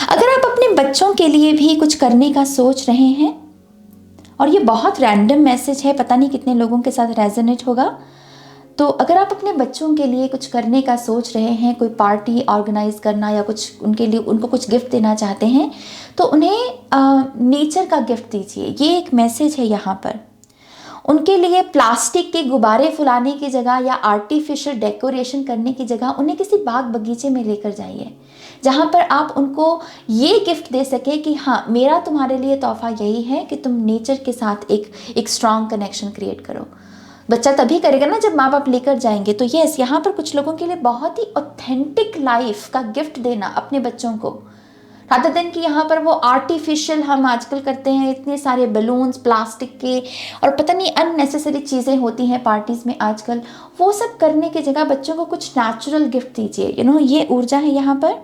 अगर आप अपने बच्चों के लिए भी कुछ करने का सोच रहे हैं, और ये बहुत रैंडम मैसेज है, पता नहीं कितने लोगों के साथ रेजोनेट होगा, तो अगर आप अपने बच्चों के लिए कुछ करने का सोच रहे हैं, कोई पार्टी ऑर्गेनाइज करना या कुछ उनके लिए उनको कुछ गिफ्ट देना चाहते हैं, तो उन्हें नेचर का गिफ्ट दीजिए। ये एक मैसेज है यहाँ पर। उनके लिए प्लास्टिक के गुब्बारे फुलाने की जगह या आर्टिफिशियल डेकोरेशन करने की जगह उन्हें किसी बाग बगीचे में लेकर जाइए, जहाँ पर आप उनको ये गिफ्ट दे सके कि हाँ, मेरा तुम्हारे लिए तोहफा यही है कि तुम नेचर के साथ एक स्ट्रॉन्ग कनेक्शन क्रिएट करो। बच्चा तभी करेगा ना जब माँ बाप लेकर जाएंगे। तो यस, यहाँ पर कुछ लोगों के लिए बहुत ही ऑथेंटिक लाइफ का गिफ्ट देना अपने बच्चों को, रादर देन कि यहाँ पर वो आर्टिफिशियल हम आजकल करते हैं, इतने सारे बलून्स प्लास्टिक के और पता नहीं अननेसेसरी चीज़ें होती हैं पार्टीज़ में आजकल, वो सब करने की जगह बच्चों को कुछ नेचुरल गिफ्ट दीजिए। ये ऊर्जा है यहाँ पर।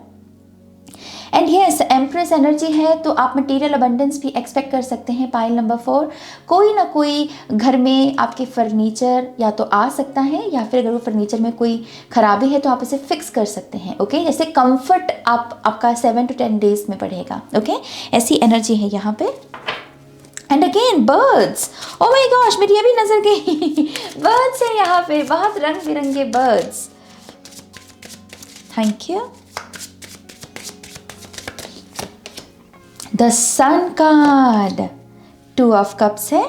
एंड यस, एम्प्रेस एनर्जी है तो आप मटेरियल अबंडेंस भी एक्सपेक्ट कर सकते हैं। पाइल नंबर 4, कोई ना कोई घर में आपके फर्नीचर या तो आ सकता है या फिर अगर वो फर्नीचर में कोई खराबी है तो आप इसे फिक्स कर सकते हैं। ओके, जैसे कंफर्ट आपका 7 to 10 डेज में बढ़ेगा। ओके, ऐसी एनर्जी है यहाँ पे। And again birds, oh my gosh, मेरी अभी नजर गई बर्ड्स है यहाँ पे, बहुत रंग बिरंगे birds. Thank you. The sun card, 2 of cups है,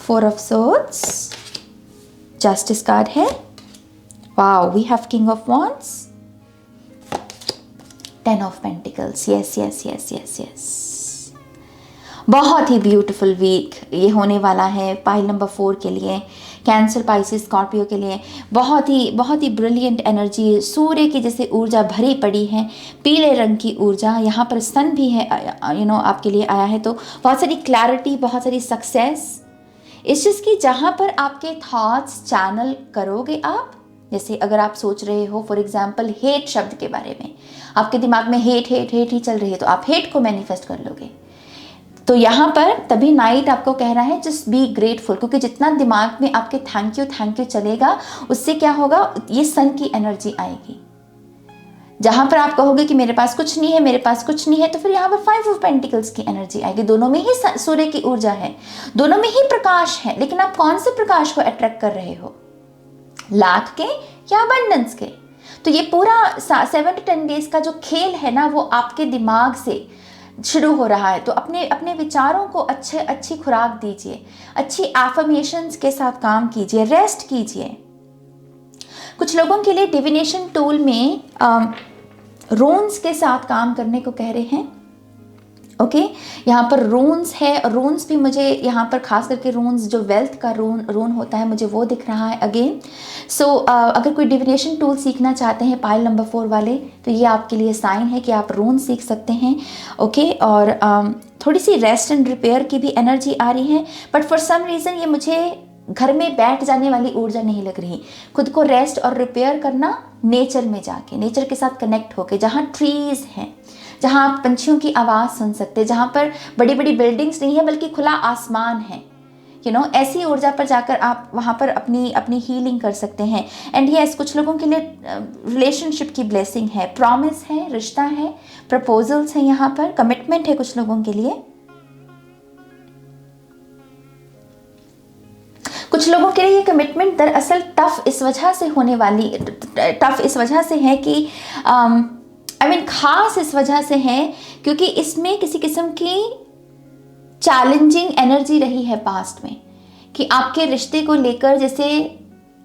4 of swords, जस्टिस कार्ड है, wow, we have king of wands, 10 of pentacles। Yes yes yes yes yes, बहुत ही ब्यूटीफुल वीक ये होने वाला है पाइल नंबर 4 के लिए, कैंसर, पाइसिस, स्कॉर्पियो के लिए। बहुत ही ब्रिलियंट एनर्जी, सूर्य की जैसे ऊर्जा भरी पड़ी है, पीले रंग की ऊर्जा। यहाँ पर सन भी है आपके लिए आया है, तो बहुत सारी क्लैरिटी, बहुत सारी सक्सेस। इस चीज़ की जहाँ पर आपके थॉट्स चैनल करोगे आप, जैसे अगर आप सोच रहे हो फॉर एग्जाम्पल हेट शब्द के बारे में, आपके दिमाग में हेट ही चल रही है, तो आप हेट को मैनिफेस्ट कर लोगे। तो यहाँ पर तभी नाइट आपको कह रहा है जस्ट बी ग्रेटफुल, क्योंकि जितना दिमाग में आपके थैंक यू चलेगा, उससे क्या होगा, ये सन की एनर्जी आएगी। जहाँ पर आप कहोगे कि मेरे पास कुछ नहीं है, मेरे पास कुछ नहीं है, तो फिर यहाँ पर 5 of पेंटिकल्स की एनर्जी आएगी। दोनों में ही सूर्य की ऊर्जा है, दोनों में ही प्रकाश है, लेकिन आप कौन से प्रकाश को अट्रैक्ट कर रहे हो, लाख के या अबंडेंस के? तो ये पूरा 7 to 10 डेज का जो खेल है ना, वो आपके दिमाग से शुरू हो रहा है। तो अपने विचारों को अच्छी खुराक दीजिए, अच्छी एफर्मेशंस के साथ काम कीजिए, रेस्ट कीजिए। कुछ लोगों के लिए डिविनेशन टूल में रोन्स के साथ काम करने को कह रहे हैं, ओके यहाँ पर रून्स है, रून्स भी मुझे यहाँ पर खास करके रून्स जो वेल्थ का रून होता है मुझे वो दिख रहा है अगेन। सो अगर कोई डिविनेशन टूल सीखना चाहते हैं पाइल नंबर 4 वाले, तो ये आपके लिए साइन है कि आप रून सीख सकते हैं। ओके और थोड़ी सी रेस्ट एंड रिपेयर की भी एनर्जी आ रही है, बट फॉर सम रीज़न ये मुझे घर में बैठ जाने वाली ऊर्जा नहीं लग रही। खुद को रेस्ट और रिपेयर करना नेचर में जाके, नेचर के साथ कनेक्ट होके, जहाँ ट्रीज़ हैं, जहाँ आप पंछियों की आवाज़ सुन सकते हैं, जहाँ पर बड़ी बड़ी बिल्डिंग्स नहीं है बल्कि खुला आसमान है, ऐसी ऊर्जा पर जाकर आप वहाँ पर अपनी हीलिंग कर सकते हैं। एंड यस, कुछ लोगों के लिए रिलेशनशिप की ब्लेसिंग है, प्रॉमिस है, रिश्ता है, प्रपोजल्स हैं, यहाँ पर कमिटमेंट है कुछ लोगों के लिए। कुछ लोगों के लिए ये कमिटमेंट दरअसल टफ इस वजह से है कि खास इस वजह से है क्योंकि इसमें किसी किस्म की चैलेंजिंग एनर्जी रही है पास्ट में, कि आपके रिश्ते को लेकर जैसे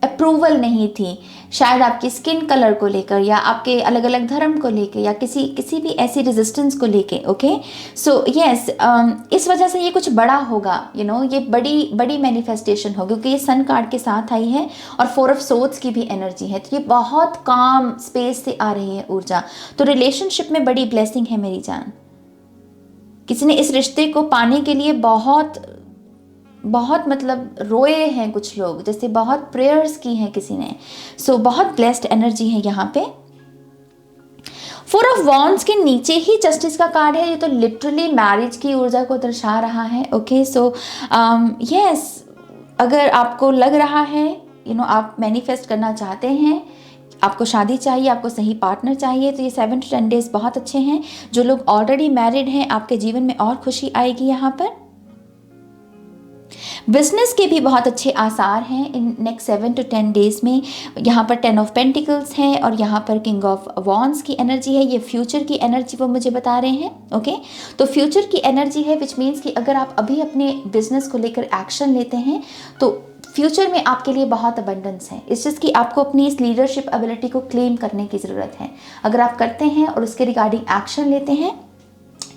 अप्रूवल नहीं थी, शायद आपकी स्किन कलर को लेकर या आपके अलग अलग धर्म को लेकर या किसी भी ऐसी रेजिस्टेंस को लेके। ओके सो यस, इस वजह से ये कुछ बड़ा होगा, ये बड़ी मैनिफेस्टेशन होगी क्योंकि ये सन कार्ड के साथ आई है और 4 ऑफ सोर्ड्स की भी एनर्जी है, तो ये बहुत काम स्पेस से आ रही है ऊर्जा। तो रिलेशनशिप में बड़ी ब्लेसिंग है मेरी जान। किसी ने इस रिश्ते को पाने के लिए बहुत मतलब रोए हैं कुछ लोग, जैसे बहुत प्रेयर्स की हैं किसी ने। सो बहुत ब्लेस्ड एनर्जी है यहाँ पे। 4 ऑफ वॉन्ड्स के नीचे ही जस्टिस का कार्ड है, ये तो लिटरली मैरिज की ऊर्जा को दर्शा रहा है। ओके सो यस, अगर आपको लग रहा है आप मैनिफेस्ट करना चाहते हैं, आपको शादी चाहिए, आपको सही पार्टनर चाहिए, तो ये 7 to 10 डेज बहुत अच्छे हैं। जो लोग ऑलरेडी मैरिड हैं, आपके जीवन में और खुशी आएगी यहाँ पर। बिजनेस के भी बहुत अच्छे आसार हैं इन नेक्स्ट 7 to 10 डेज में। यहाँ पर 10 ऑफ पेंटिकल्स है और यहाँ पर किंग ऑफ वॉन्ड्स की एनर्जी है। ये फ्यूचर की एनर्जी वो मुझे बता रहे हैं। ओके तो फ्यूचर की एनर्जी है, विच मीन्स कि अगर आप अभी अपने बिजनेस को लेकर एक्शन लेते हैं तो फ्यूचर में आपके लिए बहुत अबंडेंस है। इस चीज़ की आपको अपनी इस लीडरशिप एबिलिटी को क्लेम करने की ज़रूरत है। अगर आप करते हैं और उसके रिगार्डिंग एक्शन लेते हैं,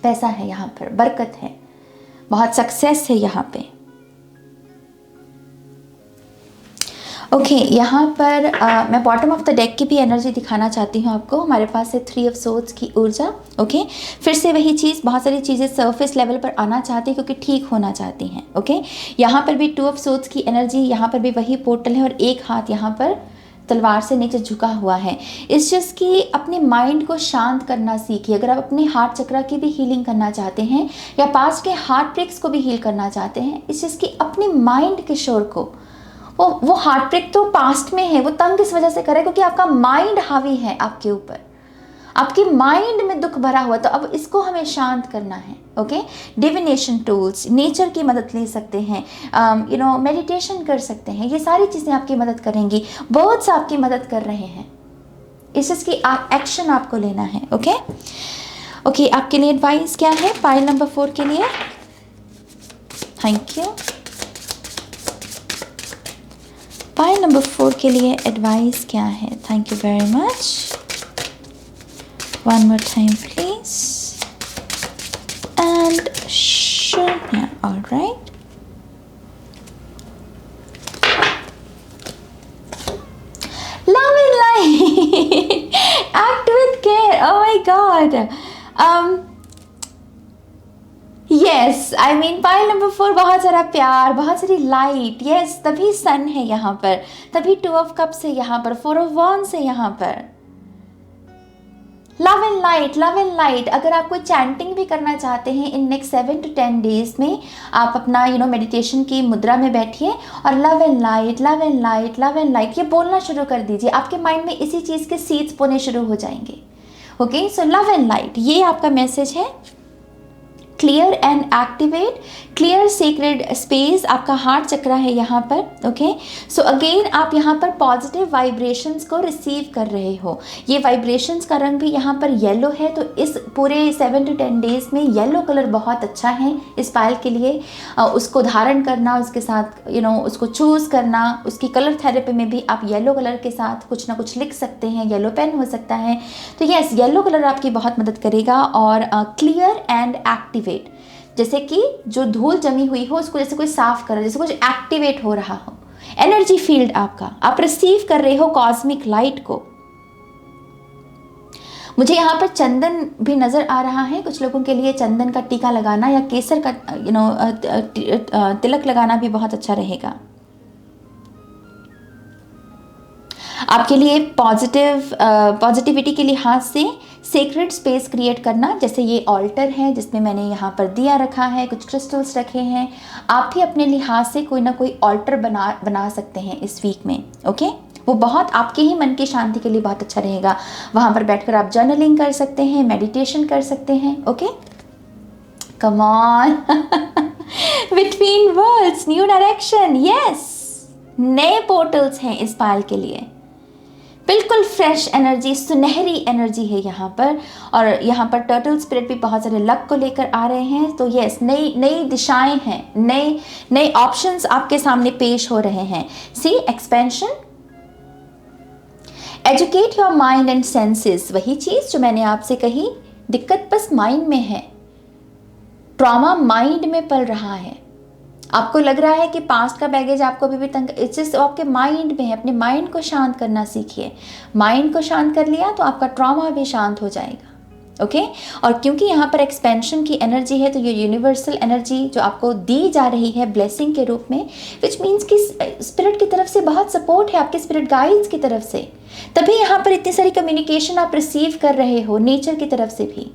पैसा है यहाँ पर, बरकत है, बहुत सक्सेस है यहाँ पे। ओके यहाँ पर मैं बॉटम ऑफ द डेक की भी एनर्जी दिखाना चाहती हूँ आपको। हमारे पास है 3 ऑफ सोर्ड्स की ऊर्जा। ओके फिर से वही चीज़, बहुत सारी चीज़ें सरफेस लेवल पर आना चाहती हैं क्योंकि ठीक होना चाहती हैं। ओके यहाँ पर भी 2 ऑफ सोर्ड्स की एनर्जी, यहाँ पर भी वही पोर्टल है और एक हाथ यहाँ पर तलवार से नीचे झुका हुआ है। इस चीज़ की अपने माइंड को शांत करना सीखिए। अगर आप अपने हार्ट चक्रा की भी हीलिंग करना चाहते हैं या पास्ट के हार्ट ब्रेक्स को भी हील करना चाहते हैं, इस चीज़ की अपने माइंड के शोर को, वो हार्ट ब्रेक तो पास्ट में है, वो तंग इस वजह से करे क्योंकि आपका माइंड हावी है आपके ऊपर, आपके माइंड में दुख भरा हुआ, तो अब इसको हमें शांत करना है। ओके डिविनेशन टूल्स, नेचर की मदद ले सकते हैं, मेडिटेशन कर सकते हैं, ये सारी चीज़ें आपकी मदद करेंगी। बर्ड्स आपकी मदद कर रहे हैं, इस चीज़ की एक्शन आपको लेना है। ओके आपके लिए एडवाइस क्या है पाइल नंबर 4 के लिए? Thank you. पाइल नंबर 4 के लिए एडवाइस क्या है? Thank you very much. One more time please and शून्य। Alright, love and light, act with care. Oh my God, yes I mean pile number 4, बहुत सारा प्यार, बहुत सारी लाइट। यस तभी सन है यहाँ पर, तभी 2 ऑफ कप्स है यहाँ पर, 4 ऑफ वॉन्ड्स है यहाँ पर। Love and light, love and light. अगर आप कोई चैंटिंग भी करना चाहते हैं इन नेक्स्ट 7 to 10 डेज में, आप अपना मेडिटेशन की मुद्रा में बैठिए और love and light, love and light, love and light ये बोलना शुरू कर दीजिए। आपके माइंड में इसी चीज़ के सीड्स बोने शुरू हो जाएंगे। Okay so love and light, ये आपका मैसेज है। Clear and activate, clear sacred space, आपका हार्ट चक्रा है यहाँ पर। ओके, सो अगेन आप यहाँ पर पॉजिटिव वाइब्रेशंस को रिसीव कर रहे हो। ये वाइब्रेशंस का रंग भी यहाँ पर येलो है, तो इस पूरे 7 to 10 डेज में येलो कलर बहुत अच्छा है इस पायल के लिए। उसको धारण करना, उसके साथ उसको चूज़ करना, उसकी कलर थेरेपी में भी आप येलो कलर के साथ कुछ ना कुछ लिख सकते हैं, येलो पेन हो सकता है। तो यस, येलो कलर आपकी बहुत मदद करेगा। और क्लियर एंड एक्टिवेट, जैसे कि जो धूल जमी हुई हो उसको जैसे कोई साफ कर रहा है, जैसे कुछ एक्टिवेट हो रहा हो, एनर्जी फील्ड आपका, आप रिसीव कर रहे हो कॉस्मिक लाइट को। मुझे यहाँ पर चंदन भी नज़र आ रहा है। कुछ लोगों के लिए चंदन का टीका लगाना या केसर का तिलक लगाना भी बहुत अच्छा रहेगा। आपके लिए पॉजिटिविटी के लिहाज से सेक्रेड स्पेस क्रिएट करना, जैसे ये ऑल्टर है जिसमें मैंने यहाँ पर दिया रखा है, कुछ क्रिस्टल्स रखे हैं। आप भी अपने लिहाज से कोई ना कोई ऑल्टर बना सकते हैं इस वीक में। ओके, वो बहुत आपके ही मन की शांति के लिए बहुत अच्छा रहेगा। वहाँ पर बैठकर आप जर्नलिंग कर सकते हैं, मेडिटेशन कर सकते हैं। Okay, come on, between worlds, new direction, yes, नए पोर्टल्स हैं इस पायल के लिए। बिल्कुल फ्रेश एनर्जी, सुनहरी एनर्जी है यहाँ पर। और यहाँ पर टर्टल स्पिरिट भी बहुत सारे लक को लेकर आ रहे हैं। तो यस, नई दिशाएं हैं, नए ऑप्शंस आपके सामने पेश हो रहे हैं। See, expansion, educate your mind and senses, वही चीज़ जो मैंने आपसे कही, दिक्कत बस माइंड में है, ट्रॉमा माइंड में पल रहा है। आपको लग रहा है कि पास्ट का बैगेज आपको अभी भी तंग, इट्स जस्ट आपके माइंड में है। अपने माइंड को शांत करना सीखिए। माइंड को शांत कर लिया तो आपका ट्रॉमा भी शांत हो जाएगा। ओके, और क्योंकि यहाँ पर एक्सपेंशन की एनर्जी है, तो ये यूनिवर्सल एनर्जी जो आपको दी जा रही है ब्लेसिंग के रूप में, विच मीन्स कि स्पिरिट की तरफ से बहुत सपोर्ट है, आपके स्पिरिट गाइड्स की तरफ से, तभी यहाँ पर इतनी सारी कम्युनिकेशन आप रिसीव कर रहे हो नेचर की तरफ से भी।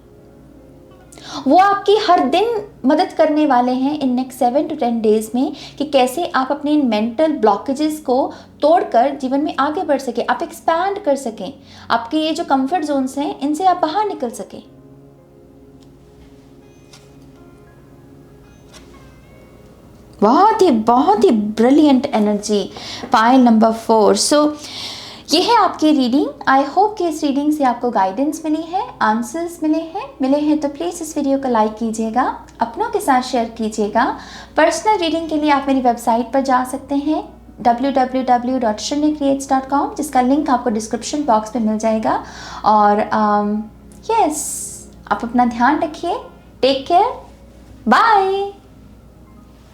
वो आपकी हर दिन मदद करने वाले हैं इन नेक्स्ट 7 to 10 डेज में, कि कैसे आप अपने इन मेंटल ब्लॉकेजेस को तोड़कर जीवन में आगे बढ़ सके, आप एक्सपैंड कर सकें, आपके ये जो कंफर्ट जोन्स हैं इनसे आप बाहर निकल सकें। बहुत ही ब्रिलियंट एनर्जी, पायल नंबर 4। सो ये है आपकी रीडिंग। आई होप कि इस रीडिंग से आपको गाइडेंस मिली है, आंसर्स मिले हैं तो प्लीज़ इस वीडियो को लाइक कीजिएगा, अपनों के साथ शेयर कीजिएगा। पर्सनल रीडिंग के लिए आप मेरी वेबसाइट पर जा सकते हैं www.shrenyacreates.com, जिसका लिंक आपको डिस्क्रिप्शन बॉक्स में मिल जाएगा। और यस, आप अपना ध्यान रखिए, टेक केयर, बाय।